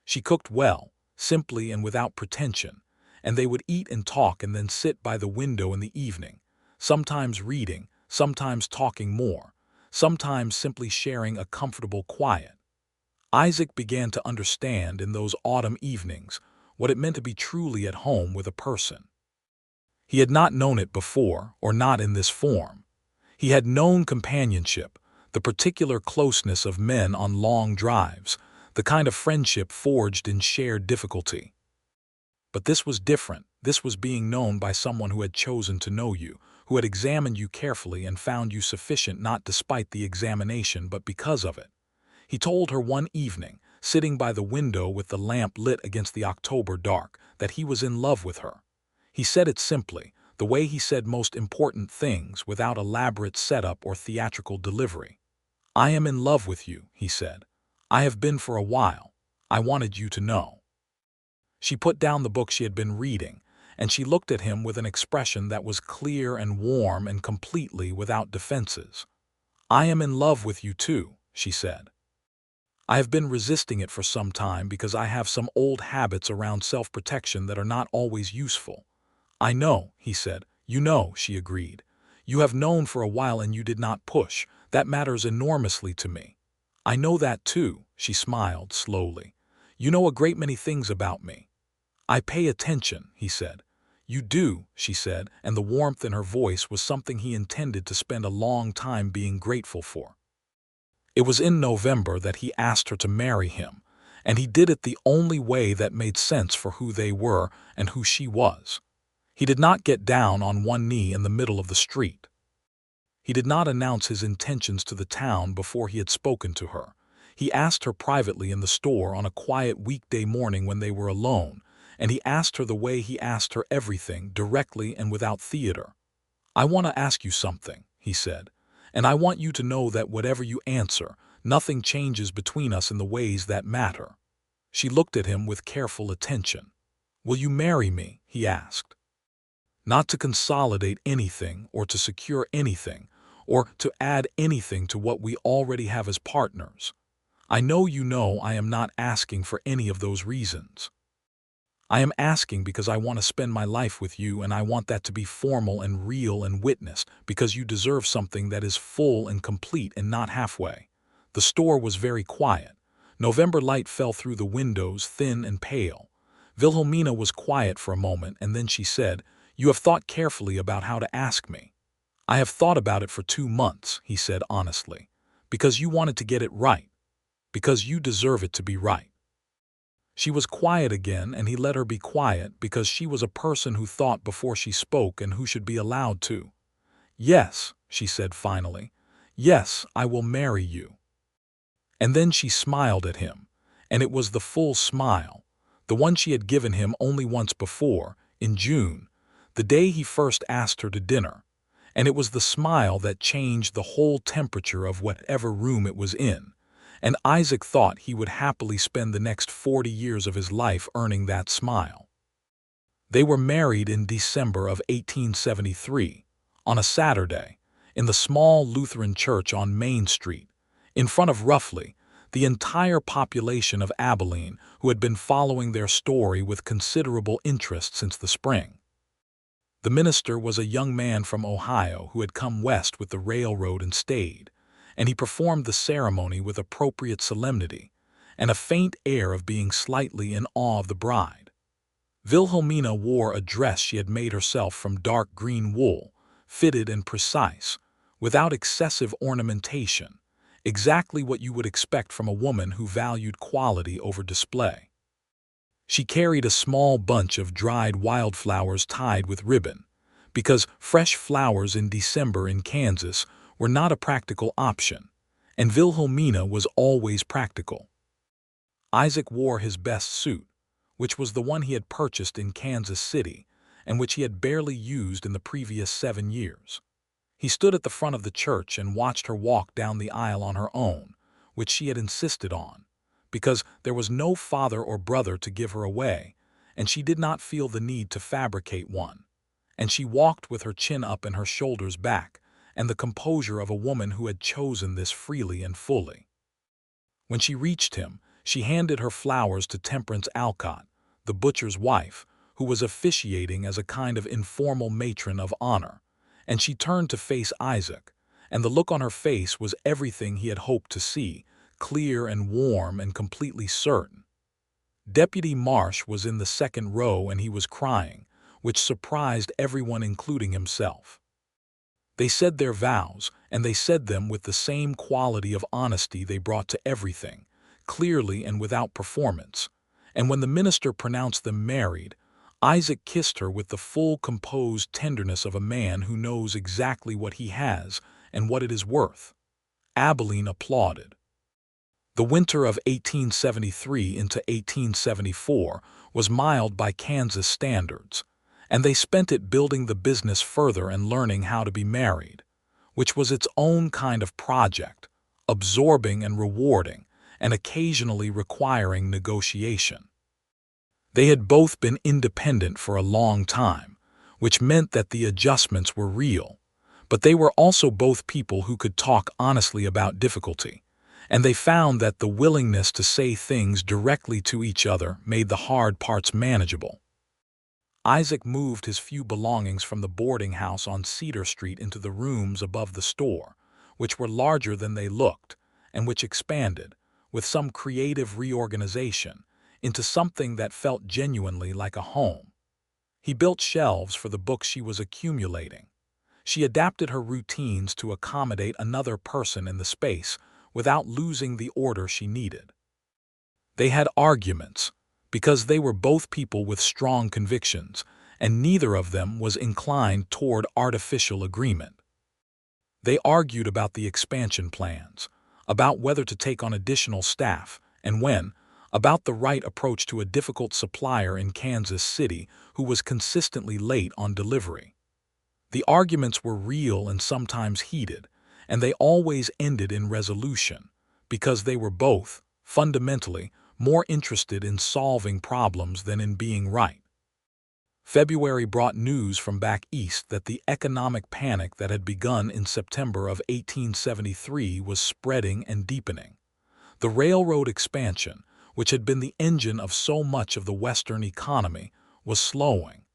S1: She cooked well, simply and without pretension, and they would eat and talk and then sit by the window in the evening, sometimes reading, sometimes talking more, sometimes simply sharing a comfortable quiet. Isaac began to understand in those autumn evenings what it meant to be truly at home with a person. He had not known it before, or not in this form. He had known companionship, the particular closeness of men on long drives, the kind of friendship forged in shared difficulty. But this was different. This was being known by someone who had chosen to know you, who had examined you carefully and found you sufficient not despite the examination but because of it. He told her one evening, sitting by the window with the lamp lit against the October dark, that he was in love with her. He said it simply, the way he said most important things, without elaborate setup or theatrical delivery. "I am in love with you," he said. "I have been for a while. I wanted you to know." She put down the book she had been reading, and she looked at him with an expression that was clear and warm and completely without defenses. "I am in love with you too," she said. "I have been resisting it for some time because I have some old habits around self-protection that are not always useful." "I know," he said. "You know," she agreed. "You have known for a while and you did not push. That matters enormously to me." "I know that too," she smiled slowly. "You know a great many things about me." "I pay attention," he said. "You do," she said, and the warmth in her voice was something he intended to spend a long time being grateful for. It was in November that he asked her to marry him, and he did it the only way that made sense for who they were and who she was. He did not get down on one knee in the middle of the street. He did not announce his intentions to the town before he had spoken to her. He asked her privately in the store on a quiet weekday morning when they were alone, and he asked her the way he asked her everything, directly and without theater. "I want to ask you something," he said, "and I want you to know that whatever you answer, nothing changes between us in the ways that matter." She looked at him with careful attention. "Will you marry me?" he asked. "Not to consolidate anything or to secure anything or to add anything to what we already have as partners. I know you know I am not asking for any of those reasons. I am asking because I want to spend my life with you, and I want that to be formal and real and witnessed, because you deserve something that is full and complete and not halfway." The store was very quiet. November light fell through the windows, thin and pale. Wilhelmina was quiet for a moment, and then she said, "You have thought carefully about how to ask me." "I have thought about it for 2 months," he said honestly. "Because you wanted to get it right. Because you deserve it to be right." She was quiet again, and he let her be quiet because she was a person who thought before she spoke and who should be allowed to. "Yes," she said finally. "Yes, I will marry you." And then she smiled at him, and it was the full smile, the one she had given him only once before, in June, the day he first asked her to dinner, and it was the smile that changed the whole temperature of whatever room it was in. And Isaac thought he would happily spend the next 40 years of his life earning that smile. They were married in December of 1873, on a Saturday, in the small Lutheran church on Main Street, in front of roughly the entire population of Abilene, who had been following their story with considerable interest since the spring. The minister was a young man from Ohio who had come west with the railroad and stayed, and he performed the ceremony with appropriate solemnity and a faint air of being slightly in awe of the bride. Wilhelmina wore a dress she had made herself from dark green wool, fitted and precise, without excessive ornamentation, exactly what you would expect from a woman who valued quality over display. She carried a small bunch of dried wildflowers tied with ribbon, because fresh flowers in December in Kansas were not a practical option, and Wilhelmina was always practical. Isaac wore his best suit, which was the one he had purchased in Kansas City and which he had barely used in the previous 7 years. He stood at the front of the church and watched her walk down the aisle on her own, which she had insisted on, because there was no father or brother to give her away, and she did not feel the need to fabricate one. And she walked with her chin up and her shoulders back, and the composure of a woman who had chosen this freely and fully. When she reached him, she handed her flowers to Temperance Alcott, the butcher's wife, who was officiating as a kind of informal matron of honor, and she turned to face Isaac, and the look on her face was everything he had hoped to see, clear and warm and completely certain. Deputy Marsh was in the second row and he was crying, which surprised everyone including himself. They said their vows, and they said them with the same quality of honesty they brought to everything, clearly and without performance, and when the minister pronounced them married, Isaac kissed her with the full composed tenderness of a man who knows exactly what he has and what it is worth. Abilene applauded. The winter of 1873 into 1874 was mild by Kansas standards, and they spent it building the business further and learning how to be married, which was its own kind of project, absorbing and rewarding, and occasionally requiring negotiation. They had both been independent for a long time, which meant that the adjustments were real. But they were also both people who could talk honestly about difficulty, and they found that the willingness to say things directly to each other made the hard parts manageable. Isaac moved his few belongings from the boarding house on Cedar Street into the rooms above the store, which were larger than they looked, and which expanded, with some creative reorganization, into something that felt genuinely like a home. He built shelves for the books she was accumulating. She adapted her routines to accommodate another person in the space without losing the order she needed. They had arguments, because they were both people with strong convictions, and neither of them was inclined toward artificial agreement. They argued about the expansion plans, about whether to take on additional staff, and when, about the right approach to a difficult supplier in Kansas City who was consistently late on delivery. The arguments were real and sometimes heated, and they always ended in resolution, because they were both, fundamentally, more interested in solving problems than in being right. February brought news from back east that the economic panic that had begun in September of 1873 was spreading and deepening. The railroad expansion, which had been the engine of so much of the Western economy, was slowing.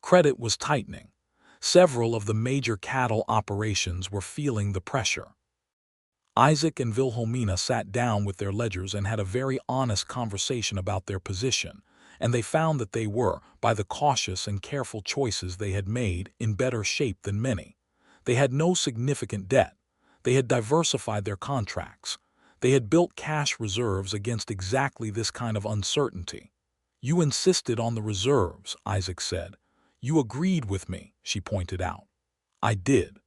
S1: Credit was tightening. Several of the major cattle operations were feeling the pressure. Isaac and Wilhelmina sat down with their ledgers and had a very honest conversation about their position, and they found that they were, by the cautious and careful choices they had made, in better shape than many. They had no significant debt. They had diversified their contracts. They had built cash reserves against exactly this kind of uncertainty. "You insisted on the reserves," Isaac said. "You agreed with me," she pointed out. "I did.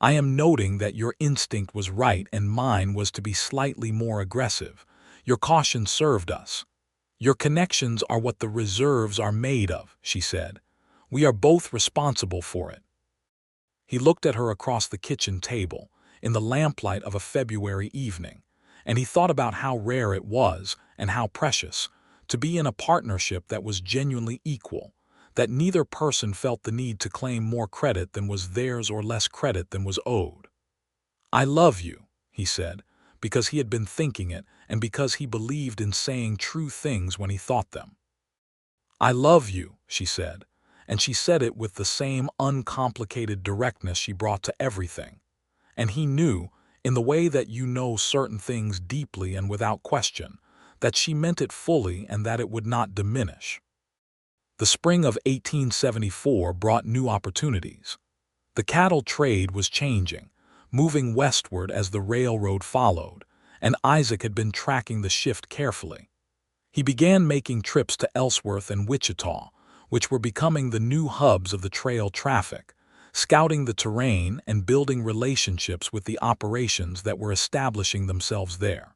S1: I am noting that your instinct was right and mine was to be slightly more aggressive. Your caution served us. Your connections are what the reserves are made of," she said. "We are both responsible for it." He looked at her across the kitchen table, in the lamplight of a February evening, and he thought about how rare it was, and how precious, to be in a partnership that was genuinely equal, that neither person felt the need to claim more credit than was theirs or less credit than was owed. "I love you," he said, because he had been thinking it and because he believed in saying true things when he thought them. "I love you," she said, and she said it with the same uncomplicated directness she brought to everything. And he knew, in the way that you know certain things deeply and without question, that she meant it fully and that it would not diminish. The spring of 1874 brought new opportunities. The cattle trade was changing, moving westward as the railroad followed, and Isaac had been tracking the shift carefully. He began making trips to Ellsworth and Wichita, which were becoming the new hubs of the trail traffic, scouting the terrain and building relationships with the operations that were establishing themselves there.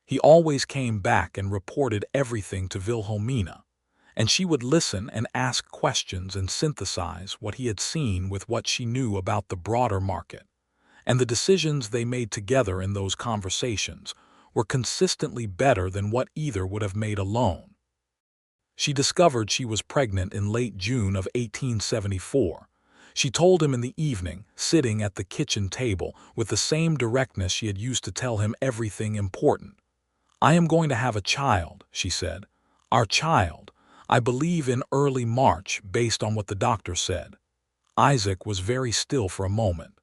S1: He always came back and reported everything to Wilhelmina, and she would listen and ask questions and synthesize what he had seen with what she knew about the broader market. And the decisions they made together in those conversations were consistently better than what either would have made alone. She discovered she was pregnant in late June of 1874. She told him in the evening, sitting at the kitchen table with the same directness she had used to tell him everything important. "I am going to have a child," she said. "Our child. I believe in early March, based on what the doctor said." Isaac was very still for a moment.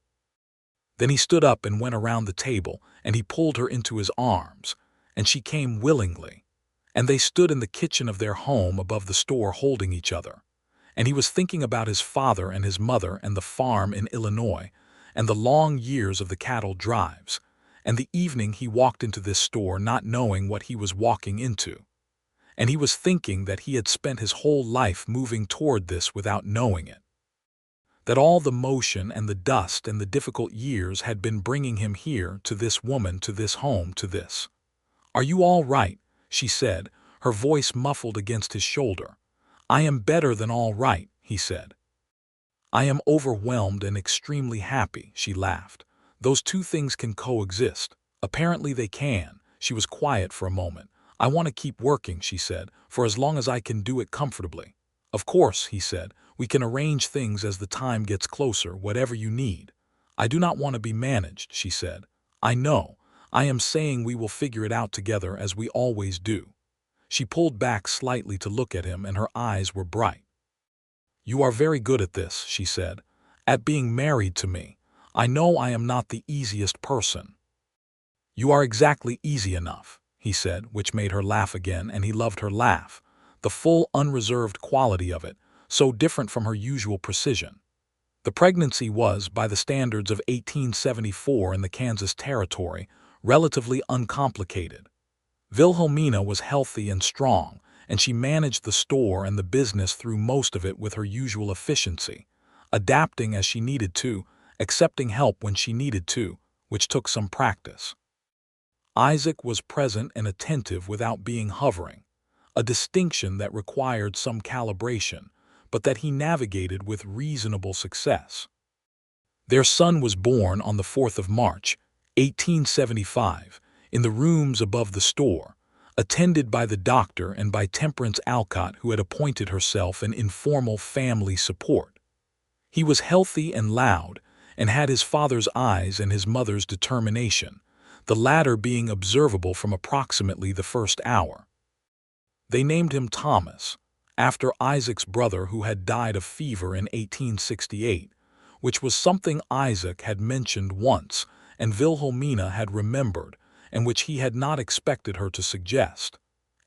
S1: Then he stood up and went around the table, and he pulled her into his arms, and she came willingly. And they stood in the kitchen of their home above the store holding each other. And he was thinking about his father and his mother and the farm in Illinois, and the long years of the cattle drives, and the evening he walked into this store not knowing what he was walking into. And he was thinking that he had spent his whole life moving toward this without knowing it. That all the motion and the dust and the difficult years had been bringing him here, to this woman, to this home, to this. "Are you all right?" she said, her voice muffled against his shoulder. "I am better than all right," he said. "I am overwhelmed and extremely happy," she laughed. "Those two things can coexist. Apparently they can." She was quiet for a moment. I want to keep working, she said, for as long as I can do it comfortably. Of course, he said, we can arrange things as the time gets closer, whatever you need. I do not want to be managed, she said. I know. I am saying we will figure it out together as we always do. She pulled back slightly to look at him, and her eyes were bright. You are very good at this, she said, at being married to me. I know I am not the easiest person. You are exactly easy enough, he said, which made her laugh again, and he loved her laugh, the full, unreserved quality of it, so different from her usual precision. The pregnancy was, by the standards of 1874 in the Kansas Territory, relatively uncomplicated. Wilhelmina was healthy and strong, and she managed the store and the business through most of it with her usual efficiency, adapting as she needed to, accepting help when she needed to, which took some practice. Isaac was present and attentive without being hovering, a distinction that required some calibration, but that he navigated with reasonable success. Their son was born on the 4th of March, 1875, in the rooms above the store, attended by the doctor and by Temperance Alcott, who had appointed herself an informal family support. He was healthy and loud, and had his father's eyes and his mother's determination, the latter being observable from approximately the first hour. They named him Thomas, after Isaac's brother who had died of fever in 1868, which was something Isaac had mentioned once and Wilhelmina had remembered, and which he had not expected her to suggest.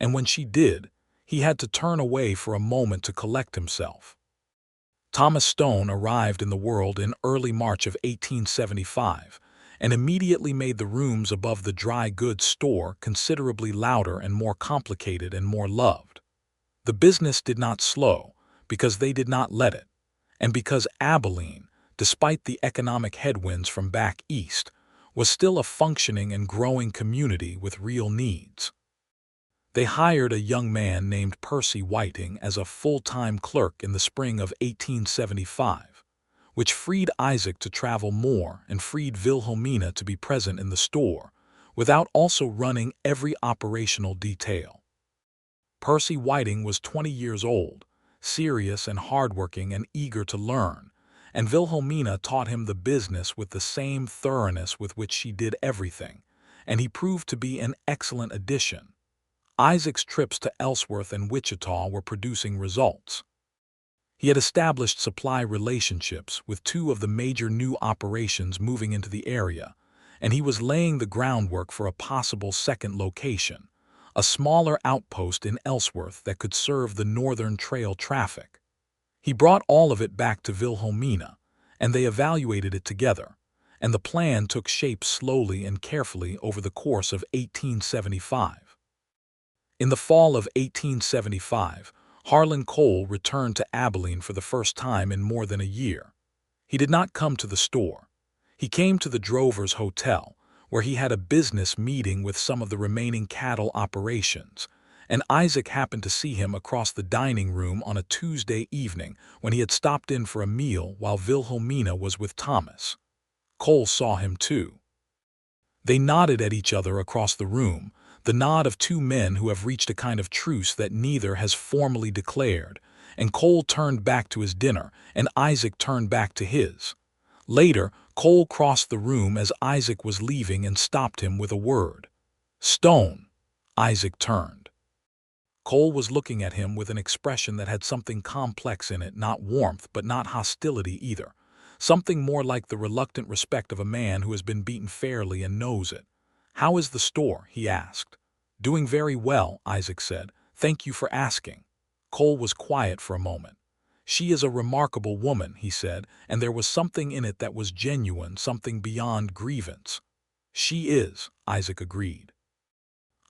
S1: And when she did, he had to turn away for a moment to collect himself. Thomas Stone arrived in the world in early March of 1875, and immediately made the rooms above the dry goods store considerably louder and more complicated and more loved. The business did not slow, because they did not let it, and because Abilene, despite the economic headwinds from back east, was still a functioning and growing community with real needs. They hired a young man named Percy Whiting as a full-time clerk in the spring of 1875, which freed Isaac to travel more and freed Wilhelmina to be present in the store, without also running every operational detail. Percy Whiting was 20 years old, serious and hardworking and eager to learn, and Wilhelmina taught him the business with the same thoroughness with which she did everything, and he proved to be an excellent addition. Isaac's trips to Ellsworth and Wichita were producing results. He had established supply relationships with two of the major new operations moving into the area, and he was laying the groundwork for a possible second location, a smaller outpost in Ellsworth that could serve the Northern Trail traffic. He brought all of it back to Wilhelmina, and they evaluated it together, and the plan took shape slowly and carefully over the course of 1875. In the fall of 1875, Harlan Cole returned to Abilene for the first time in more than a year. He did not come to the store. He came to the Drovers Hotel, where he had a business meeting with some of the remaining cattle operations, and Isaac happened to see him across the dining room on a Tuesday evening when he had stopped in for a meal while Wilhelmina was with Thomas. Cole saw him too. They nodded at each other across the room, the nod of two men who have reached a kind of truce that neither has formally declared, and Cole turned back to his dinner, and Isaac turned back to his. Later, Cole crossed the room as Isaac was leaving and stopped him with a word. "Stone." Isaac turned. Cole was looking at him with an expression that had something complex in it, not warmth but not hostility either, something more like the reluctant respect of a man who has been beaten fairly and knows it. "How is the store?" he asked. "Doing very well," Isaac said. "Thank you for asking." Cole was quiet for a moment. "She is a remarkable woman," he said, and there was something in it that was genuine, something beyond grievance. "She is," Isaac agreed.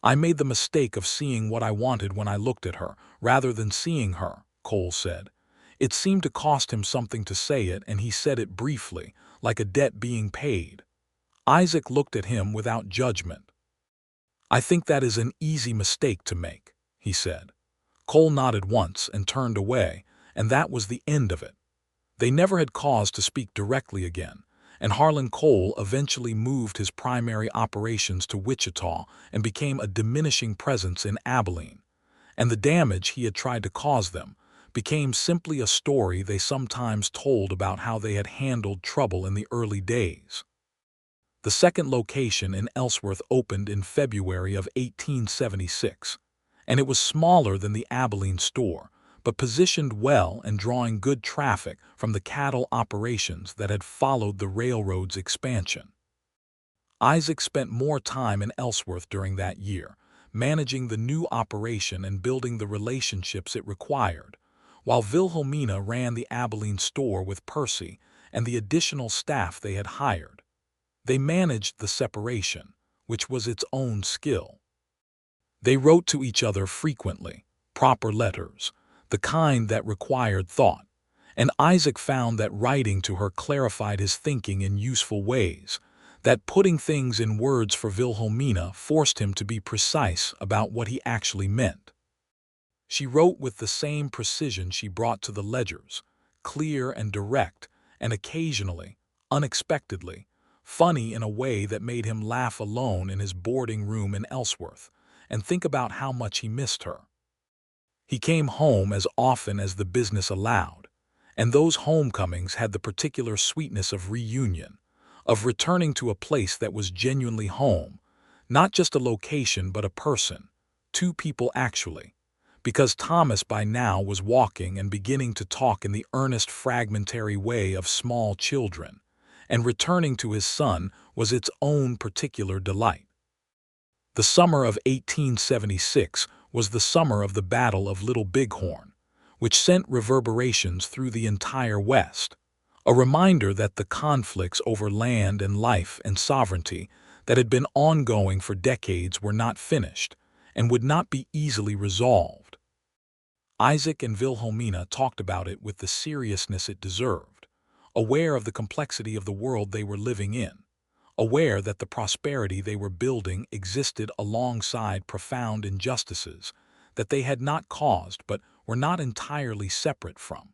S1: "I made the mistake of seeing what I wanted when I looked at her, rather than seeing her," Cole said. It seemed to cost him something to say it, and he said it briefly, like a debt being paid. Isaac looked at him without judgment. "I think that is an easy mistake to make," he said. Cole nodded once and turned away, and that was the end of it. They never had cause to speak directly again, and Harlan Cole eventually moved his primary operations to Wichita and became a diminishing presence in Abilene. And the damage he had tried to cause them became simply a story they sometimes told about how they had handled trouble in the early days. The second location in Ellsworth opened in February of 1876, and it was smaller than the Abilene store, but positioned well and drawing good traffic from the cattle operations that had followed the railroad's expansion. Isaac spent more time in Ellsworth during that year, managing the new operation and building the relationships it required, while Wilhelmina ran the Abilene store with Percy and the additional staff they had hired. They managed the separation, which was its own skill. They wrote to each other frequently, proper letters, the kind that required thought, and Isaac found that writing to her clarified his thinking in useful ways, that putting things in words for Wilhelmina forced him to be precise about what he actually meant. She wrote with the same precision she brought to the ledgers, clear and direct, and occasionally, unexpectedly, funny in a way that made him laugh alone in his boarding room in Ellsworth and think about how much he missed her. He came home as often as the business allowed, and those homecomings had the particular sweetness of reunion, of returning to a place that was genuinely home, not just a location but a person, two people actually, because Thomas by now was walking and beginning to talk in the earnest fragmentary way of small children, and returning to his son was its own particular delight. The summer of 1876 was the summer of the Battle of Little Bighorn, which sent reverberations through the entire West, a reminder that the conflicts over land and life and sovereignty that had been ongoing for decades were not finished and would not be easily resolved. Isaac and Wilhelmina talked about it with the seriousness it deserved, aware of the complexity of the world they were living in, aware that the prosperity they were building existed alongside profound injustices that they had not caused but were not entirely separate from,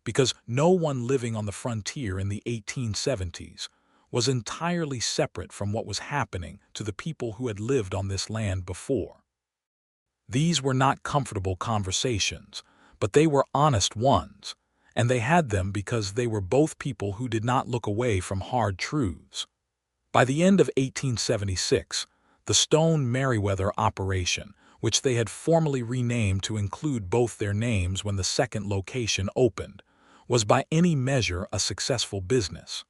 S1: because no one living on the frontier in the 1870s was entirely separate from what was happening to the people who had lived on this land before. These were not comfortable conversations, but they were honest ones, and they had them because they were both people who did not look away from hard truths. By the end of 1876, the Stone Merriweather operation, which they had formally renamed to include both their names when the second location opened, was by any measure a successful business.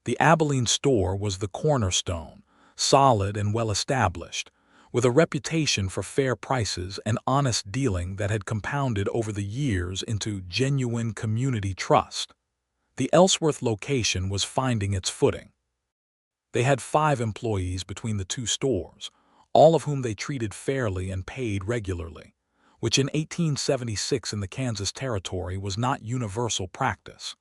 S1: The Abilene store was the cornerstone, solid and well-established, with a reputation for fair prices and honest dealing that had compounded over the years into genuine community trust. The Ellsworth location was finding its footing. They had 5 employees between the two stores, all of whom they treated fairly and paid regularly, which in 1876 in the Kansas Territory was not universal practice.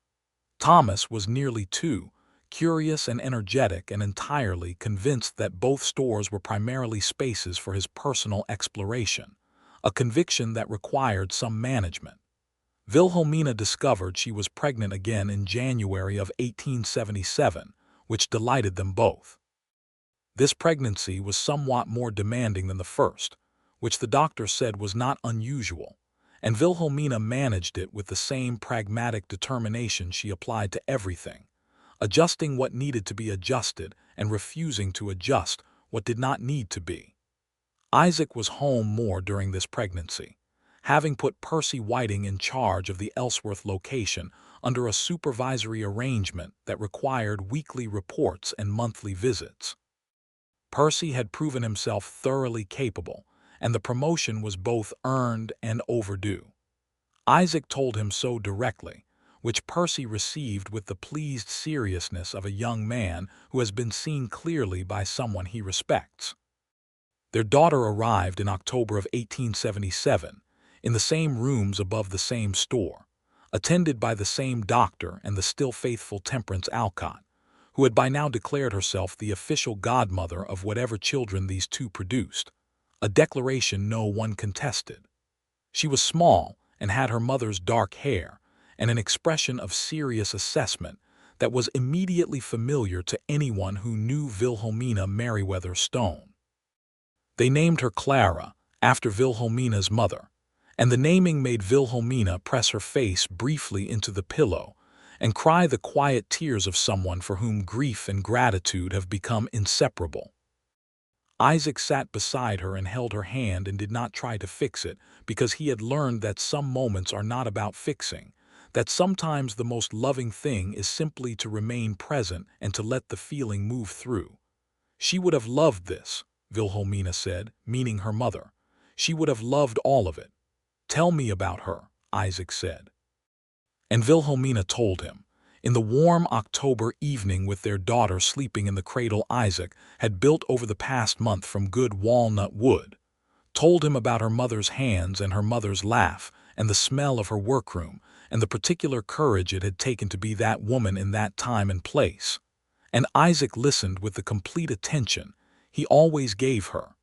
S1: Thomas was nearly 2, curious and energetic and entirely convinced that both stores were primarily spaces for his personal exploration, a conviction that required some management. Wilhelmina discovered she was pregnant again in January of 1877, which delighted them both. This pregnancy was somewhat more demanding than the first, which the doctor said was not unusual, and Wilhelmina managed it with the same pragmatic determination she applied to everything, adjusting what needed to be adjusted and refusing to adjust what did not need to be. Isaac was home more during this pregnancy, having put Percy Whiting in charge of the Ellsworth location under a supervisory arrangement that required weekly reports and monthly visits. Percy had proven himself thoroughly capable, and the promotion was both earned and overdue. Isaac told him so directly, which Percy received with the pleased seriousness of a young man who has been seen clearly by someone he respects. Their daughter arrived in October of 1877, in the same rooms above the same store, attended by the same doctor and the still faithful Temperance Alcott, who had by now declared herself the official godmother of whatever children these two produced, a declaration no one contested. She was small and had her mother's dark hair and an expression of serious assessment that was immediately familiar to anyone who knew Wilhelmina Merriweather Stone. They named her Clara, after Wilhelmina's mother, and the naming made Wilhelmina press her face briefly into the pillow and cry the quiet tears of someone for whom grief and gratitude have become inseparable. Isaac sat beside her and held her hand and did not try to fix it, because he had learned that some moments are not about fixing, that sometimes the most loving thing is simply to remain present and to let the feeling move through. She would have loved this, Wilhelmina said, meaning her mother. She would have loved all of it. Tell me about her, Isaac said. And Wilhelmina told him. In the warm October evening, with their daughter sleeping in the cradle Isaac had built over the past month from good walnut wood, told him about her mother's hands and her mother's laugh and the smell of her workroom and the particular courage it had taken to be that woman in that time and place. And Isaac listened with the complete attention he always gave her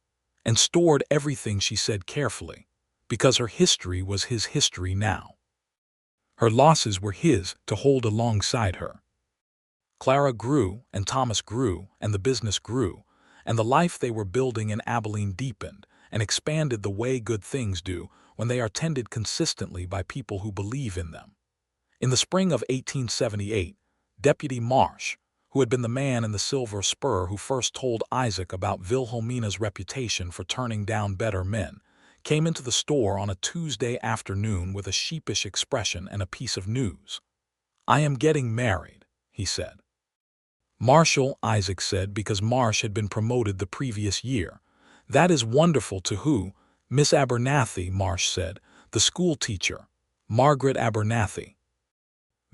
S1: and stored everything she said carefully, because her history was his history now. Her losses were his to hold alongside her. Clara grew, and Thomas grew, and the business grew, and the life they were building in Abilene deepened and expanded the way good things do when they are tended consistently by people who believe in them. In the spring of 1878, Deputy Marsh, who had been the man in the silver spur who first told Isaac about Wilhelmina's reputation for turning down better men, came into the store on a Tuesday afternoon with a sheepish expression and a piece of news. "I am getting married," he said. "Marshall," Isaac said, because Marsh had been promoted the previous year. "That is wonderful. To who?" "Miss Abernathy," Marsh said, "the school teacher, Margaret Abernathy."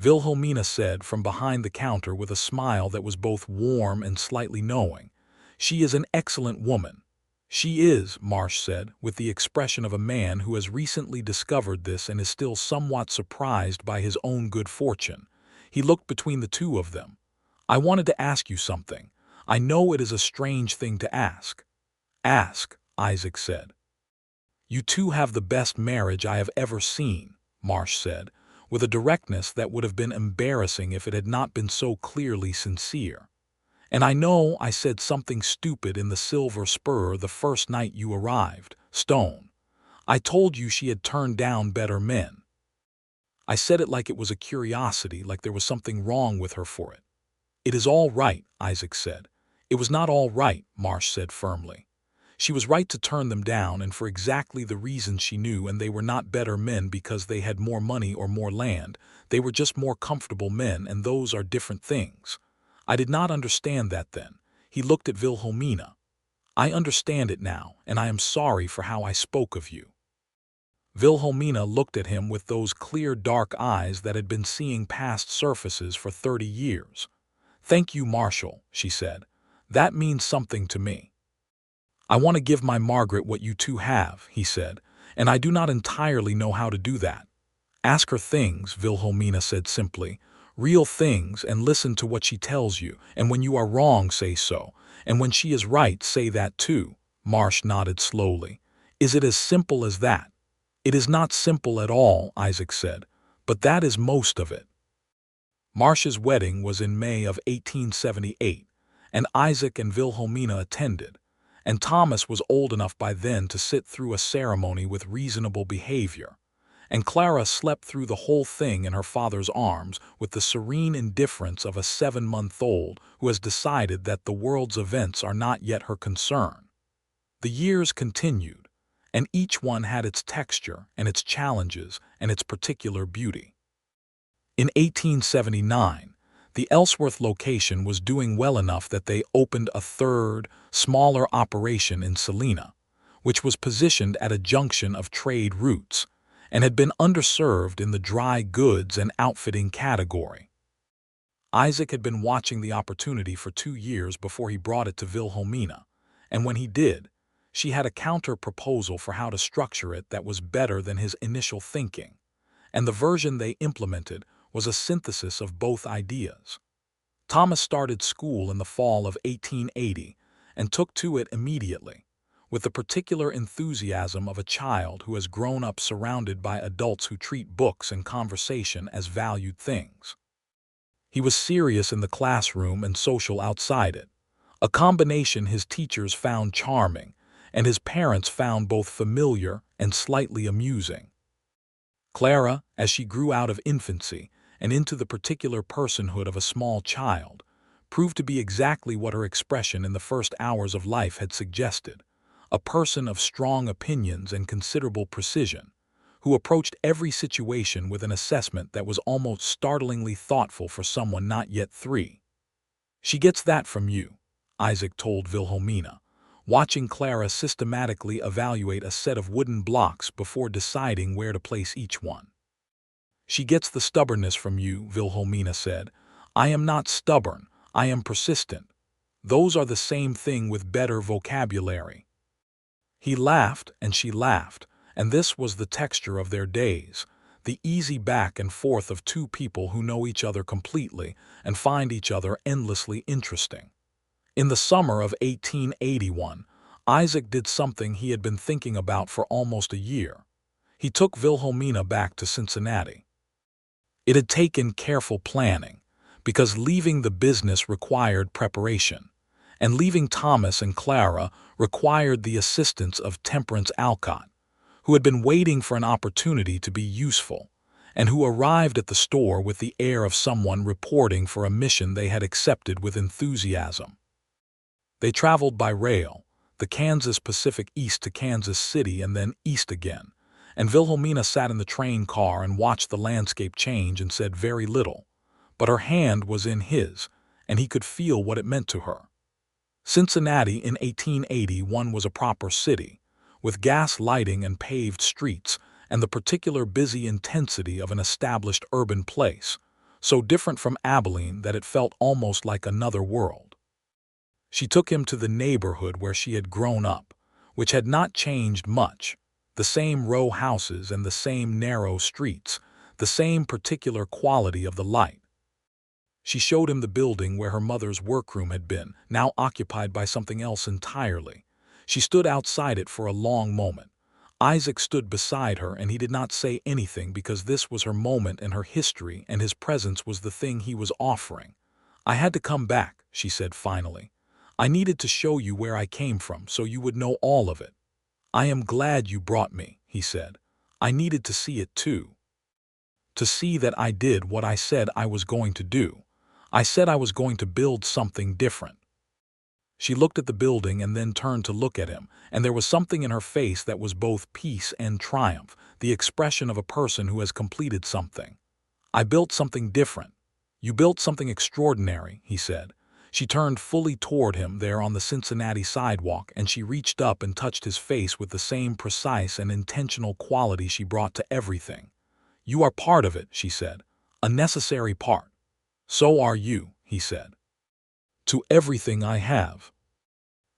S1: Wilhelmina said from behind the counter with a smile that was both warm and slightly knowing, "She is an excellent woman." "She is," Marsh said, with the expression of a man who has recently discovered this and is still somewhat surprised by his own good fortune. He looked between the two of them. "I wanted to ask you something. I know it is a strange thing to ask." "Ask," Isaac said. "You two have the best marriage I have ever seen," Marsh said, with a directness that would have been embarrassing if it had not been so clearly sincere. "And I know I said something stupid in the Silver Spur the first night you arrived, Stone. I told you she had turned down better men. I said it like it was a curiosity, like there was something wrong with her for it." "It is all right," Isaac said. "It was not all right," Marsh said firmly. "She was right to turn them down, and for exactly the reason she knew, and they were not better men because they had more money or more land. They were just more comfortable men, and those are different things. I did not understand that then." He looked at Wilhelmina. "I understand it now, and I am sorry for how I spoke of you." Wilhelmina looked at him with those clear dark eyes that had been seeing past surfaces for 30 years. "Thank you, Marshall," she said. "That means something to me." "I want to give my Margaret what you two have," he said, "and I do not entirely know how to do that." "Ask her things," Wilhelmina said simply, "real things, and listen to what she tells you, and when you are wrong, say so, and when she is right, say that too." Marsh nodded slowly. "Is it as simple as that?" "It is not simple at all," Isaac said, "but that is most of it." Marsh's wedding was in May of 1878, and Isaac and Wilhelmina attended, and Thomas was old enough by then to sit through a ceremony with reasonable behavior, and Clara slept through the whole thing in her father's arms with the serene indifference of a 7-month-old who has decided that the world's events are not yet her concern. The years continued, and each one had its texture and its challenges and its particular beauty. In 1879, the Ellsworth location was doing well enough that they opened a third, smaller operation in Salina, which was positioned at a junction of trade routes and had been underserved in the dry goods and outfitting category. Isaac had been watching the opportunity for 2 years before he brought it to Wilhelmina, and when he did, she had a counter-proposal for how to structure it that was better than his initial thinking, and the version they implemented was a synthesis of both ideas. Thomas started school in the fall of 1880 and took to it immediately, with the particular enthusiasm of a child who has grown up surrounded by adults who treat books and conversation as valued things. He was serious in the classroom and social outside it, a combination his teachers found charming and his parents found both familiar and slightly amusing. Clara, as she grew out of infancy and into the particular personhood of a small child, proved to be exactly what her expression in the first hours of life had suggested, a person of strong opinions and considerable precision, who approached every situation with an assessment that was almost startlingly thoughtful for someone not yet 3. "She gets that from you," Isaac told Wilhelmina, watching Clara systematically evaluate a set of wooden blocks before deciding where to place each one. "She gets the stubbornness from you," Wilhelmina said. "I am not stubborn, I am persistent. Those are the same thing with better vocabulary." He laughed and she laughed, and this was the texture of their days, the easy back and forth of two people who know each other completely and find each other endlessly interesting. In the summer of 1881, Isaac did something he had been thinking about for almost a year. He took Wilhelmina back to Cincinnati. It had taken careful planning, because leaving the business required preparation, and leaving Thomas and Clara required the assistance of Temperance Alcott, who had been waiting for an opportunity to be useful, and who arrived at the store with the air of someone reporting for a mission they had accepted with enthusiasm. They traveled by rail, the Kansas Pacific east to Kansas City and then east again, and Wilhelmina sat in the train car and watched the landscape change and said very little, but her hand was in his, and he could feel what it meant to her. Cincinnati in 1881 was a proper city, with gas lighting and paved streets and the particular busy intensity of an established urban place, so different from Abilene that it felt almost like another world. She took him to the neighborhood where she had grown up, which had not changed much, the same row houses and the same narrow streets, the same particular quality of the light. She showed him the building where her mother's workroom had been, now occupied by something else entirely. She stood outside it for a long moment. Isaac stood beside her, and he did not say anything because this was her moment and her history, and his presence was the thing he was offering. "I had to come back," she said finally. "I needed to show you where I came from so you would know all of it." "I am glad you brought me," he said. "I needed to see it too. To see that I did what I said I was going to do. I said I was going to build something different." She looked at the building and then turned to look at him, and there was something in her face that was both peace and triumph, the expression of a person who has completed something. "I built something different. You built something extraordinary," he said. She turned fully toward him there on the Cincinnati sidewalk, and she reached up and touched his face with the same precise and intentional quality she brought to everything. "You are part of it," she said, "a necessary part." "So are you," he said. "To everything I have."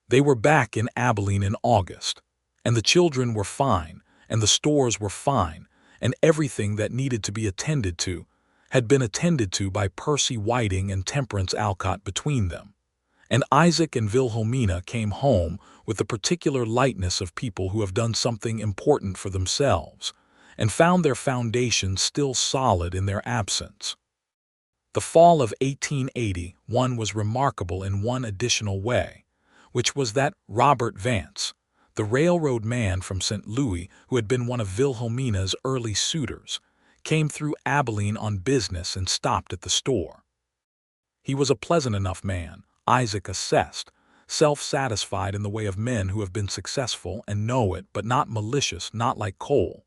S1: They were back in Abilene in August, and the children were fine, and the stores were fine, and everything that needed to be attended to had been attended to by Percy Whiting and Temperance Alcott between them. And Isaac and Wilhelmina came home with the particular lightness of people who have done something important for themselves, and found their foundation still solid in their absence. The fall of 1881 was remarkable in one additional way, which was that Robert Vance, the railroad man from St. Louis who had been one of Wilhelmina's early suitors, came through Abilene on business and stopped at the store. He was a pleasant enough man, Isaac assessed, self-satisfied in the way of men who have been successful and know it, but not malicious, not like Cole.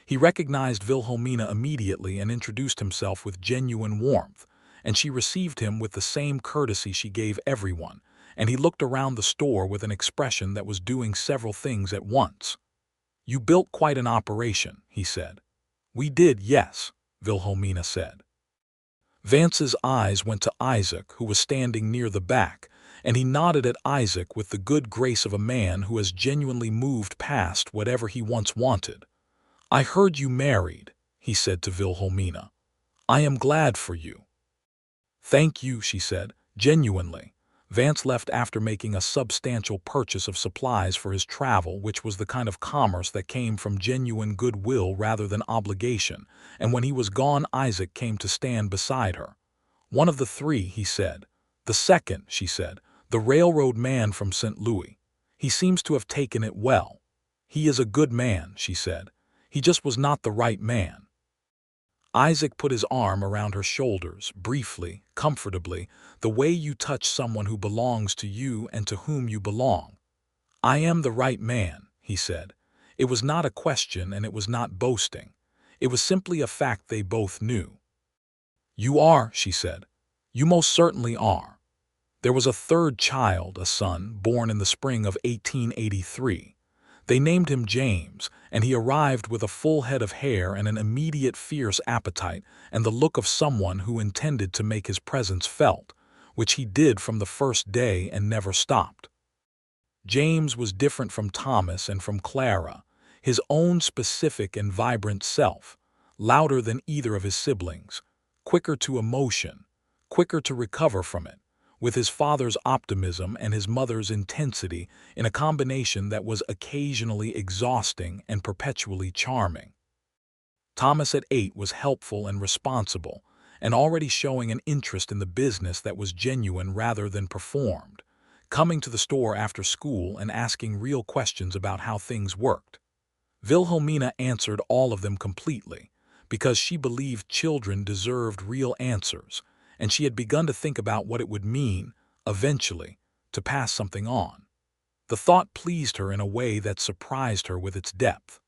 S1: He recognized Wilhelmina immediately and introduced himself with genuine warmth, and she received him with the same courtesy she gave everyone, and he looked around the store with an expression that was doing several things at once. "You built quite an operation," he said. "We did, yes," Wilhelmina said. Vance's eyes went to Isaac, who was standing near the back, and he nodded at Isaac with the good grace of a man who has genuinely moved past whatever he once wanted. "I heard you married," he said to Wilhelmina. "I am glad for you." "Thank you," she said, genuinely. Vance left after making a substantial purchase of supplies for his travel, which was the kind of commerce that came from genuine goodwill rather than obligation, and when he was gone Isaac came to stand beside her. "One of the three," he said. "The second," she said, "the railroad man from St. Louis. He seems to have taken it well. He is a good man," she said. "He just was not the right man." Isaac put his arm around her shoulders, briefly, comfortably, the way you touch someone who belongs to you and to whom you belong. "I am the right man," he said. It was not a question and it was not boasting. It was simply a fact they both knew. "You are," she said. "You most certainly are." There was a third child, a son, born in the spring of 1883. They named him James, and he arrived with a full head of hair and an immediate fierce appetite and the look of someone who intended to make his presence felt, which he did from the first day and never stopped. James was different from Thomas and from Clara, his own specific and vibrant self, louder than either of his siblings, quicker to emotion, quicker to recover from it, with his father's optimism and his mother's intensity in a combination that was occasionally exhausting and perpetually charming. Thomas at 8 was helpful and responsible, and already showing an interest in the business that was genuine rather than performed, coming to the store after school and asking real questions about how things worked. Wilhelmina answered all of them completely, because she believed children deserved real answers, and she had begun to think about what it would mean, eventually, to pass something on. The thought pleased her in a way that surprised her with its depth.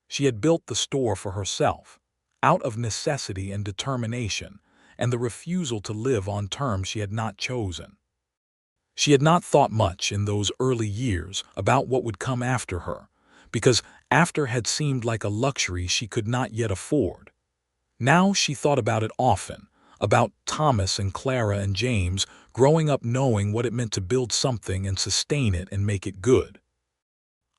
S1: She had built the store for herself, out of necessity and determination, and the refusal to live on terms she had not chosen. She had not thought much in those early years about what would come after her, because after had seemed like a luxury she could not yet afford. Now she thought about it often, about Thomas and Clara and James growing up knowing what it meant to build something and sustain it and make it good.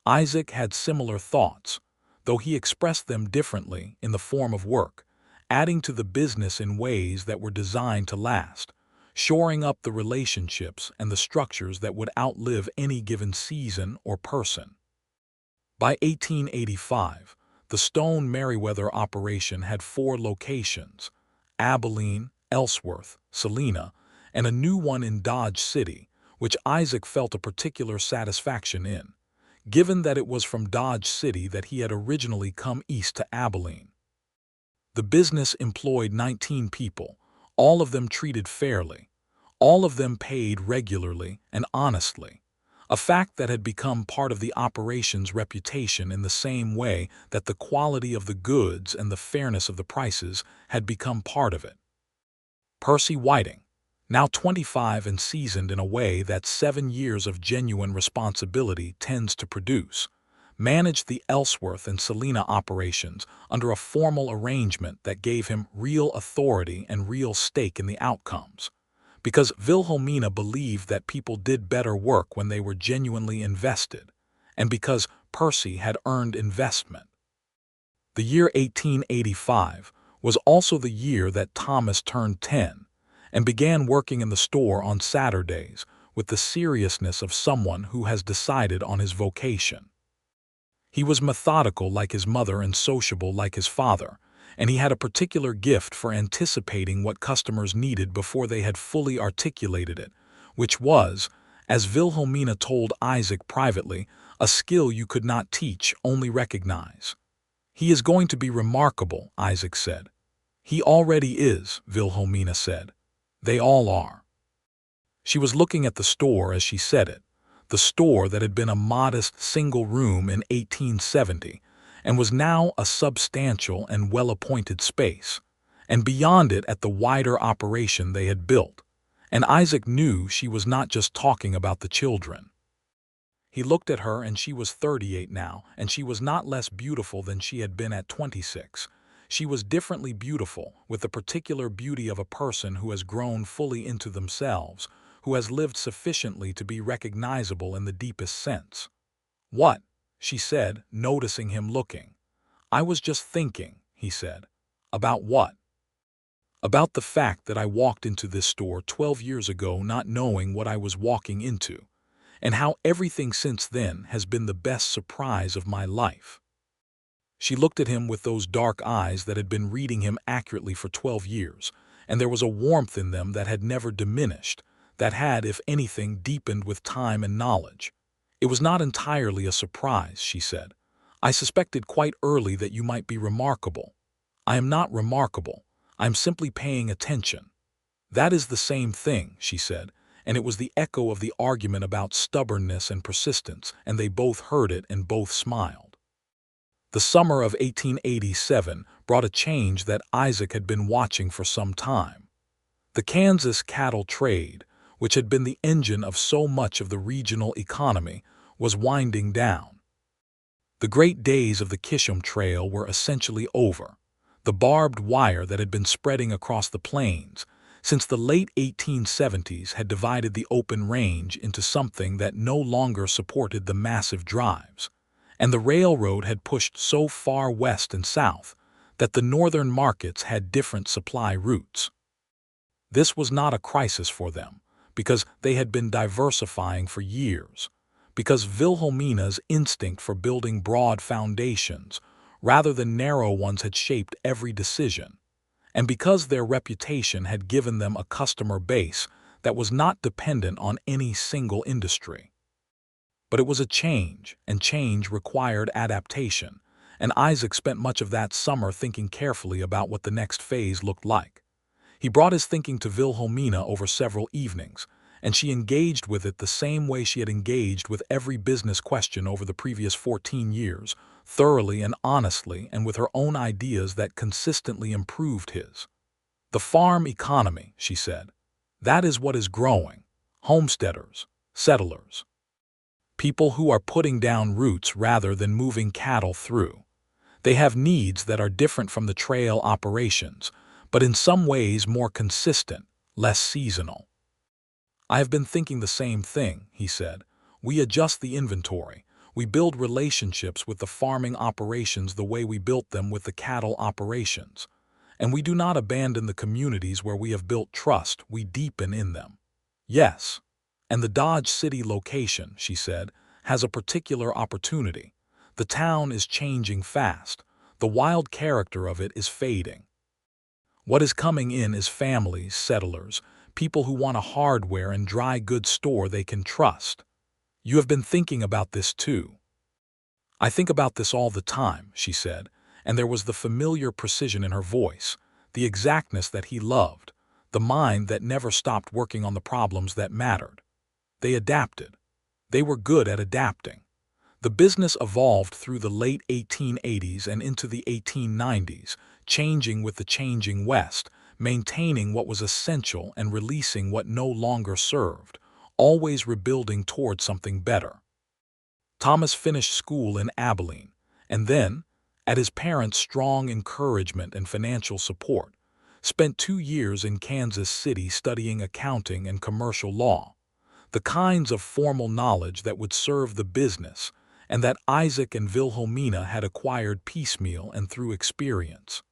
S1: Isaac had similar thoughts, though he expressed them differently in the form of work, adding to the business in ways that were designed to last, shoring up the relationships and the structures that would outlive any given season or person. By 1885, the Stone Merriweather operation had 4 locations: Abilene, Ellsworth, Salina, and a new one in Dodge City, which Isaac felt a particular satisfaction in, given that it was from Dodge City that he had originally come east to Abilene. The business employed 19 people, all of them treated fairly, all of them paid regularly and honestly, a fact that had become part of the operation's reputation in the same way that the quality of the goods and the fairness of the prices had become part of it. Percy Whiting, now 25 and seasoned in a way that 7 years of genuine responsibility tends to produce, managed the Ellsworth and Salina operations under a formal arrangement that gave him real authority and real stake in the outcomes, because Wilhelmina believed that people did better work when they were genuinely invested, and because Percy had earned investment. The year 1885 was also the year that Thomas turned 10 and began working in the store on Saturdays with the seriousness of someone who has decided on his vocation. He was methodical like his mother and sociable like his father, and he had a particular gift for anticipating what customers needed before they had fully articulated it, which was, as Wilhelmina told Isaac privately, a skill you could not teach, only recognize. "He is going to be remarkable," Isaac said. "He already is," Wilhelmina said. "They all are." She was looking at the store as she said it, the store that had been a modest single room in 1870, and was now a substantial and well-appointed space, and beyond it at the wider operation they had built, and Isaac knew she was not just talking about the children. He looked at her, and she was 38 now, and she was not less beautiful than she had been at 26. She was differently beautiful, with the particular beauty of a person who has grown fully into themselves, who has lived sufficiently to be recognizable in the deepest sense. "What?" she said, noticing him looking. "I was just thinking," he said. "About what?" "About the fact that I walked into this store 12 years ago not knowing what I was walking into, and how everything since then has been the best surprise of my life." She looked at him with those dark eyes that had been reading him accurately for 12 years, and there was a warmth in them that had never diminished, that had, if anything, deepened with time and knowledge. "It was not entirely a surprise," she said. "I suspected quite early that you might be remarkable." "I am not remarkable. I am simply paying attention." "That is the same thing," she said, and it was the echo of the argument about stubbornness and persistence, and they both heard it and both smiled. The summer of 1887 brought a change that Isaac had been watching for some time. The Kansas cattle trade, which had been the engine of so much of the regional economy, was winding down. The great days of the Kisham Trail were essentially over. The barbed wire that had been spreading across the plains since the late 1870s had divided the open range into something that no longer supported the massive drives, and the railroad had pushed so far west and south that the northern markets had different supply routes. This was not a crisis for them, because they had been diversifying for years, because Wilhelmina's instinct for building broad foundations rather than narrow ones had shaped every decision, and because their reputation had given them a customer base that was not dependent on any single industry. But it was a change, and change required adaptation, and Isaac spent much of that summer thinking carefully about what the next phase looked like. He brought his thinking to Wilhelmina over several evenings, and she engaged with it the same way she had engaged with every business question over the previous 14 years, thoroughly and honestly, and with her own ideas that consistently improved his. "The farm economy," she said. "That is what is growing. Homesteaders, settlers. People who are putting down roots rather than moving cattle through. They have needs that are different from the trail operations, but in some ways more consistent, less seasonal." "I have been thinking the same thing," he said. "We adjust the inventory. We build relationships with the farming operations the way we built them with the cattle operations. And we do not abandon the communities where we have built trust, we deepen in them." "Yes. And the Dodge City location," she said, "has a particular opportunity. The town is changing fast. The wild character of it is fading. What is coming in is families, settlers, people who want a hardware and dry goods store they can trust. You have been thinking about this too." "I think about this all the time," she said, and there was the familiar precision in her voice, the exactness that he loved, the mind that never stopped working on the problems that mattered. They adapted. They were good at adapting. The business evolved through the late 1880s and into the 1890s, changing with the changing West, maintaining what was essential and releasing what no longer served, always rebuilding toward something better. Thomas finished school in Abilene, and then, at his parents' strong encouragement and financial support, spent 2 years in Kansas City studying accounting and commercial law, the kinds of formal knowledge that would serve the business and that Isaac and Wilhelmina had acquired piecemeal and through experience.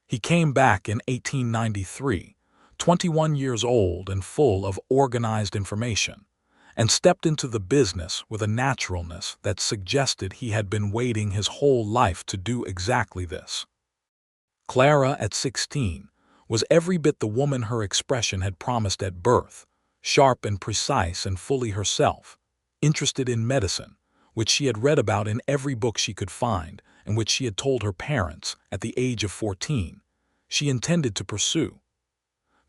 S1: He came back in 1893, 21 years old and full of organized information, and stepped into the business with a naturalness that suggested he had been waiting his whole life to do exactly this. Clara, at 16, was every bit the woman her expression had promised at birth, sharp and precise and fully herself, interested in medicine, which she had read about in every book she could find and which she had told her parents, at the age of 14, she intended to pursue.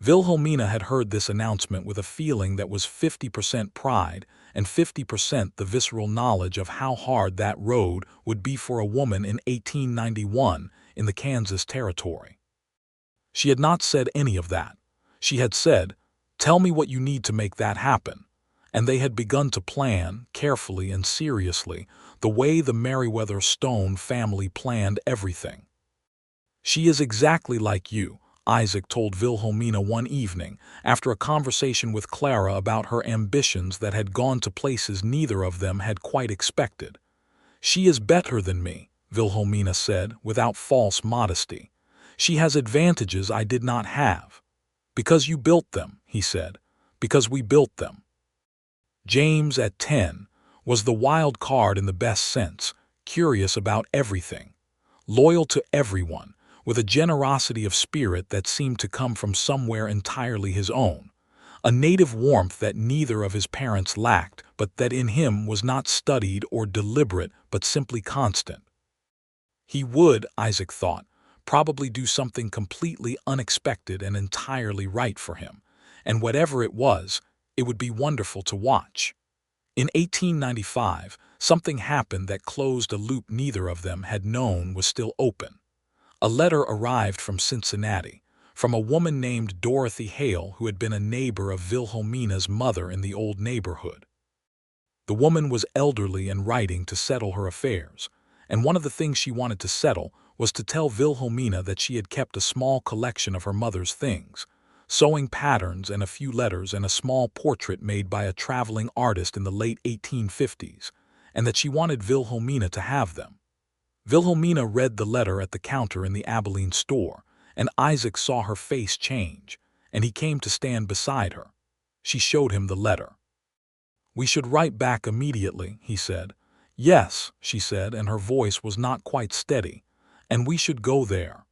S1: Wilhelmina had heard this announcement with a feeling that was 50% pride and 50% the visceral knowledge of how hard that road would be for a woman in 1891 in the Kansas Territory. She had not said any of that. She had said, "Tell me what you need to make that happen," and they had begun to plan, carefully and seriously, the way the Merriweather Stone family planned everything. "She is exactly like you," Isaac told Wilhelmina one evening after a conversation with Clara about her ambitions that had gone to places neither of them had quite expected. "She is better than me," Wilhelmina said, without false modesty. "She has advantages I did not have." "Because you built them," he said. "Because we built them." James, at 10, was the wild card in the best sense, curious about everything, loyal to everyone, with a generosity of spirit that seemed to come from somewhere entirely his own, a native warmth that neither of his parents lacked, but that in him was not studied or deliberate, but simply constant. He would, Isaac thought, probably do something completely unexpected and entirely right for him, and whatever it would be wonderful to watch. In 1895, something happened that closed a loop neither of them had known was still open. A letter arrived from Cincinnati, from a woman named Dorothy Hale who had been a neighbor of Wilhelmina's mother in the old neighborhood. The woman was elderly and writing to settle her affairs, and one of the things she wanted to settle was to tell Wilhelmina that she had kept a small collection of her mother's things, sewing patterns and a few letters and a small portrait made by a traveling artist in the late 1850s, and that she wanted Wilhelmina to have them. Wilhelmina read the letter at the counter in the Abilene store, and Isaac saw her face change, and he came to stand beside her. She showed him the letter. "We should write back immediately," he said. "Yes," she said, and her voice was not quite steady, "and we should go there."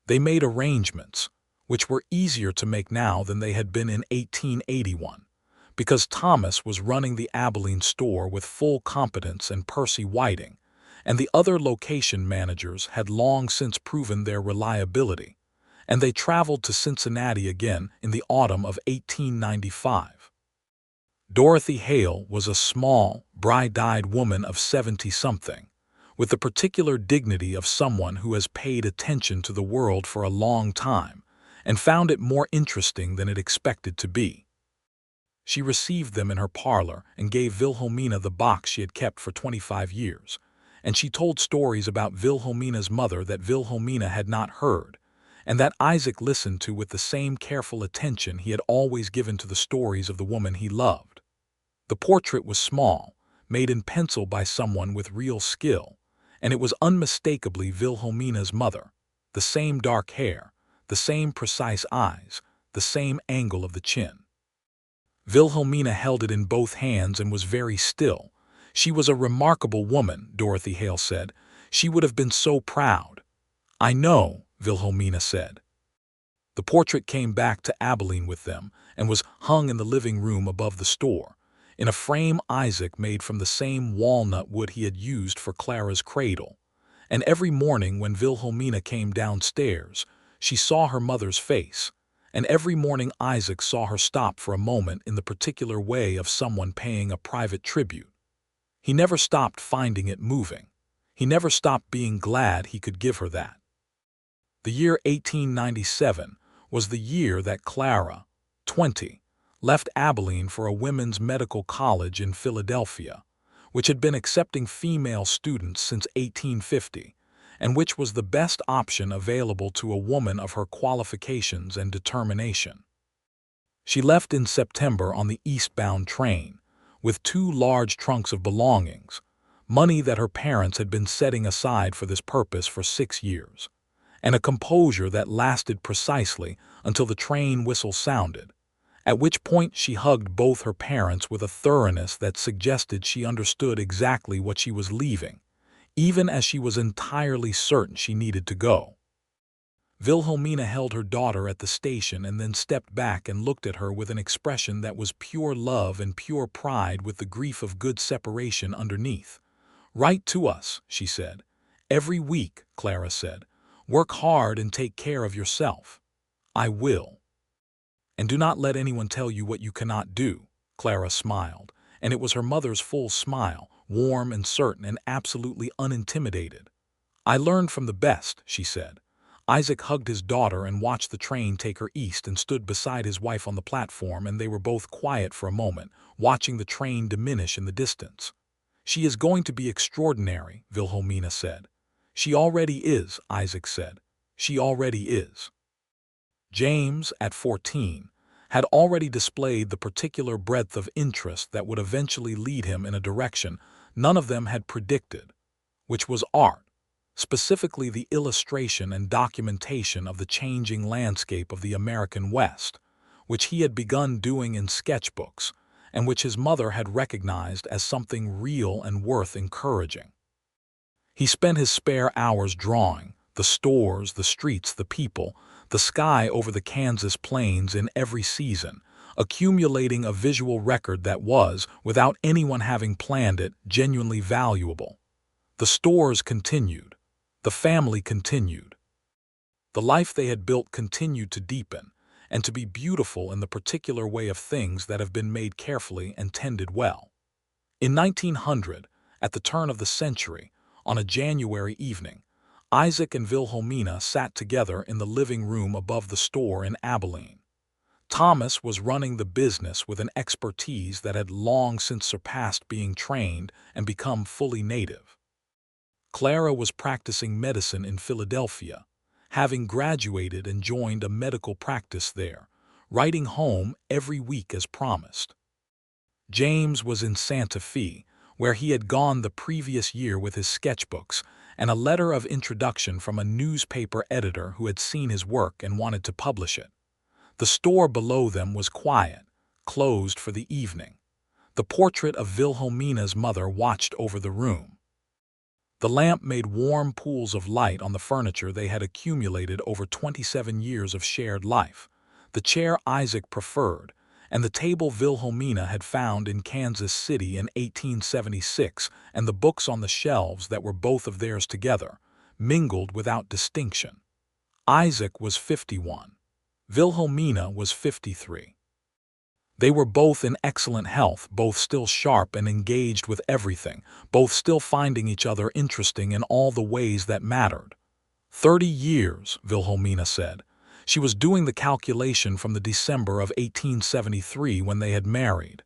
S1: They made arrangements, which were easier to make now than they had been in 1881, because Thomas was running the Abilene store with full competence and Percy Whiting, and the other location managers had long since proven their reliability, and they traveled to Cincinnati again in the autumn of 1895. Dorothy Hale was a small, bright-eyed woman of 70-something, with the particular dignity of someone who has paid attention to the world for a long time and found it more interesting than it expected to be. She received them in her parlor and gave Wilhelmina the box she had kept for 25 years, and she told stories about Wilhelmina's mother that Wilhelmina had not heard, and that Isaac listened to with the same careful attention he had always given to the stories of the woman he loved. The portrait was small, made in pencil by someone with real skill, and it was unmistakably Wilhelmina's mother, the same dark hair, the same precise eyes, the same angle of the chin. Wilhelmina held it in both hands and was very still. She was a remarkable woman, Dorothy Hale said. She would have been so proud. "I know," Wilhelmina said. The portrait came back to Abilene with them and was hung in the living room above the store, in a frame Isaac made from the same walnut wood he had used for Clara's cradle. And every morning when Wilhelmina came downstairs, she saw her mother's face, and every morning Isaac saw her stop for a moment in the particular way of someone paying a private tribute. He never stopped finding it moving. He never stopped being glad he could give her that. The year 1897 was the year that Clara, 20, left Abilene for a women's medical college in Philadelphia, which had been accepting female students since 1850, and which was the best option available to a woman of her qualifications and determination. She left in September on the eastbound train, with 2 large trunks of belongings, money that her parents had been setting aside for this purpose for 6 years, and a composure that lasted precisely until the train whistle sounded, at which point she hugged both her parents with a thoroughness that suggested she understood exactly what she was leaving, even as she was entirely certain she needed to go. Wilhelmina held her daughter at the station and then stepped back and looked at her with an expression that was pure love and pure pride with the grief of good separation underneath. "Write to us," she said. "Every week," Clara said. "Work hard and take care of yourself." "I will." "And do not let anyone tell you what you cannot do." Clara smiled, and it was her mother's full smile, warm and certain and absolutely unintimidated. "I learned from the best," she said. Isaac hugged his daughter and watched the train take her east and stood beside his wife on the platform, and they were both quiet for a moment, watching the train diminish in the distance. "She is going to be extraordinary," Wilhelmina said. "She already is," Isaac said. "She already is." James, at 14, had already displayed the particular breadth of interest that would eventually lead him in a direction none of them had predicted, which was art, specifically the illustration and documentation of the changing landscape of the American West, which he had begun doing in sketchbooks, and which his mother had recognized as something real and worth encouraging. He spent his spare hours drawing, The stores, the streets, the people, the sky over the Kansas plains in every season, accumulating a visual record that was, without anyone having planned it, genuinely valuable. The stores continued. The family continued. The life they had built continued to deepen, and to be beautiful in the particular way of things that have been made carefully and tended well. In 1900, at the turn of the century, on a January evening, Isaac and Wilhelmina sat together in the living room above the store in Abilene. Thomas was running the business with an expertise that had long since surpassed being trained and become fully native. Clara was practicing medicine in Philadelphia, having graduated and joined a medical practice there, writing home every week as promised. James was in Santa Fe, where he had gone the previous year with his sketchbooks and a letter of introduction from a newspaper editor who had seen his work and wanted to publish it. The store below them was quiet, closed for the evening. The portrait of Wilhelmina's mother watched over the room. The lamp made warm pools of light on the furniture they had accumulated over 27 years of shared life, the chair Isaac preferred, and the table Wilhelmina had found in Kansas City in 1876, and the books on the shelves that were both of theirs together, mingled without distinction. Isaac was 51. Wilhelmina was 53. They were both in excellent health, both still sharp and engaged with everything, both still finding each other interesting in all the ways that mattered. 30 years, Wilhelmina said. She was doing the calculation from the December of 1873 when they had married.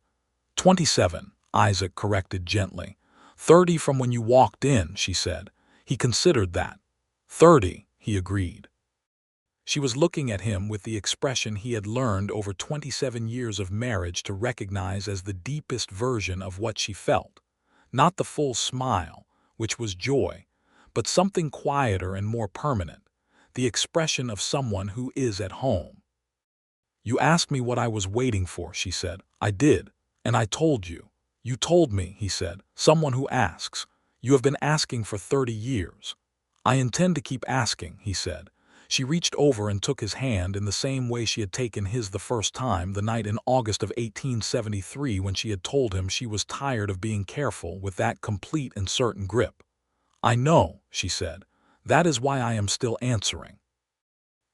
S1: 27, Isaac corrected gently. 30 from when you walked in, she said. He considered that. 30, he agreed. She was looking at him with the expression he had learned over 27 years of marriage to recognize as the deepest version of what she felt. Not the full smile, which was joy, but something quieter and more permanent, the expression of someone who is at home. You asked me what I was waiting for, she said. I did, and I told you. You told me, he said, someone who asks. You have been asking for 30 years. I intend to keep asking, he said. She reached over and took his hand in the same way she had taken his the first time, the night in August of 1873 when she had told him she was tired of being careful with that complete and certain grip. I know, she said. That is why I am still answering.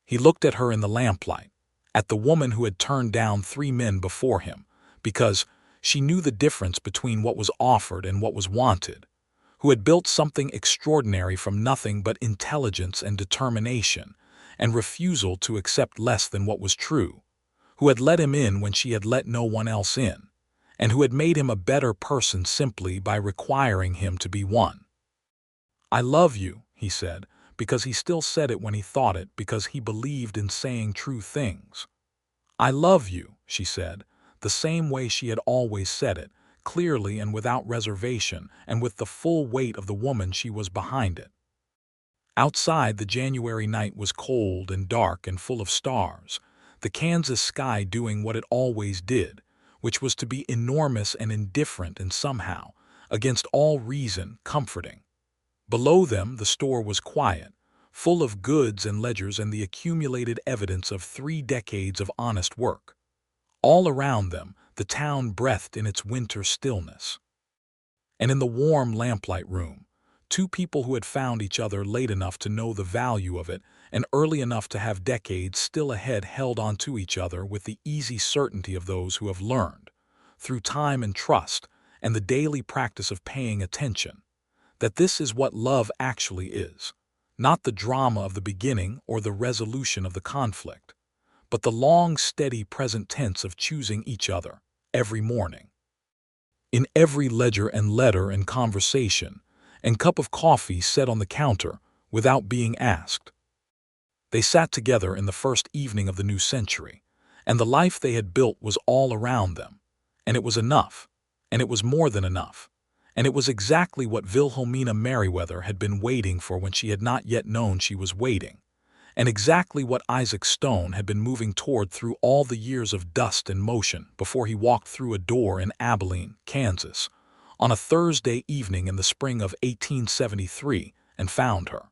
S1: He looked at her in the lamplight, at the woman who had turned down 3 men before him, because she knew the difference between what was offered and what was wanted, who had built something extraordinary from nothing but intelligence and determination, and refusal to accept less than what was true, who had let him in when she had let no one else in, and who had made him a better person simply by requiring him to be one. I love you, he said, because he still said it when he thought it, because he believed in saying true things. I love you, she said, the same way she had always said it, clearly and without reservation, and with the full weight of the woman she was behind it. Outside, the January night was cold and dark and full of stars, the Kansas sky doing what it always did, which was to be enormous and indifferent and somehow, against all reason, comforting. Below them, the store was quiet, full of goods and ledgers and the accumulated evidence of 3 decades of honest work. All around them, the town breathed in its winter stillness. And in the warm lamplight room, 2 people who had found each other late enough to know the value of it and early enough to have decades still ahead held on to each other with the easy certainty of those who have learned, through time and trust and the daily practice of paying attention, that this is what love actually is, not the drama of the beginning or the resolution of the conflict, but the long, steady present tense of choosing each other every morning. In every ledger and letter and conversation and cup of coffee set on the counter without being asked. They sat together in the first evening of the new century, and the life they had built was all around them, and it was enough, and it was more than enough. And it was exactly what Wilhelmina Merriweather had been waiting for when she had not yet known she was waiting, and exactly what Isaac Stone had been moving toward through all the years of dust and motion before he walked through a door in Abilene, Kansas, on a Thursday evening in the spring of 1873 and found her.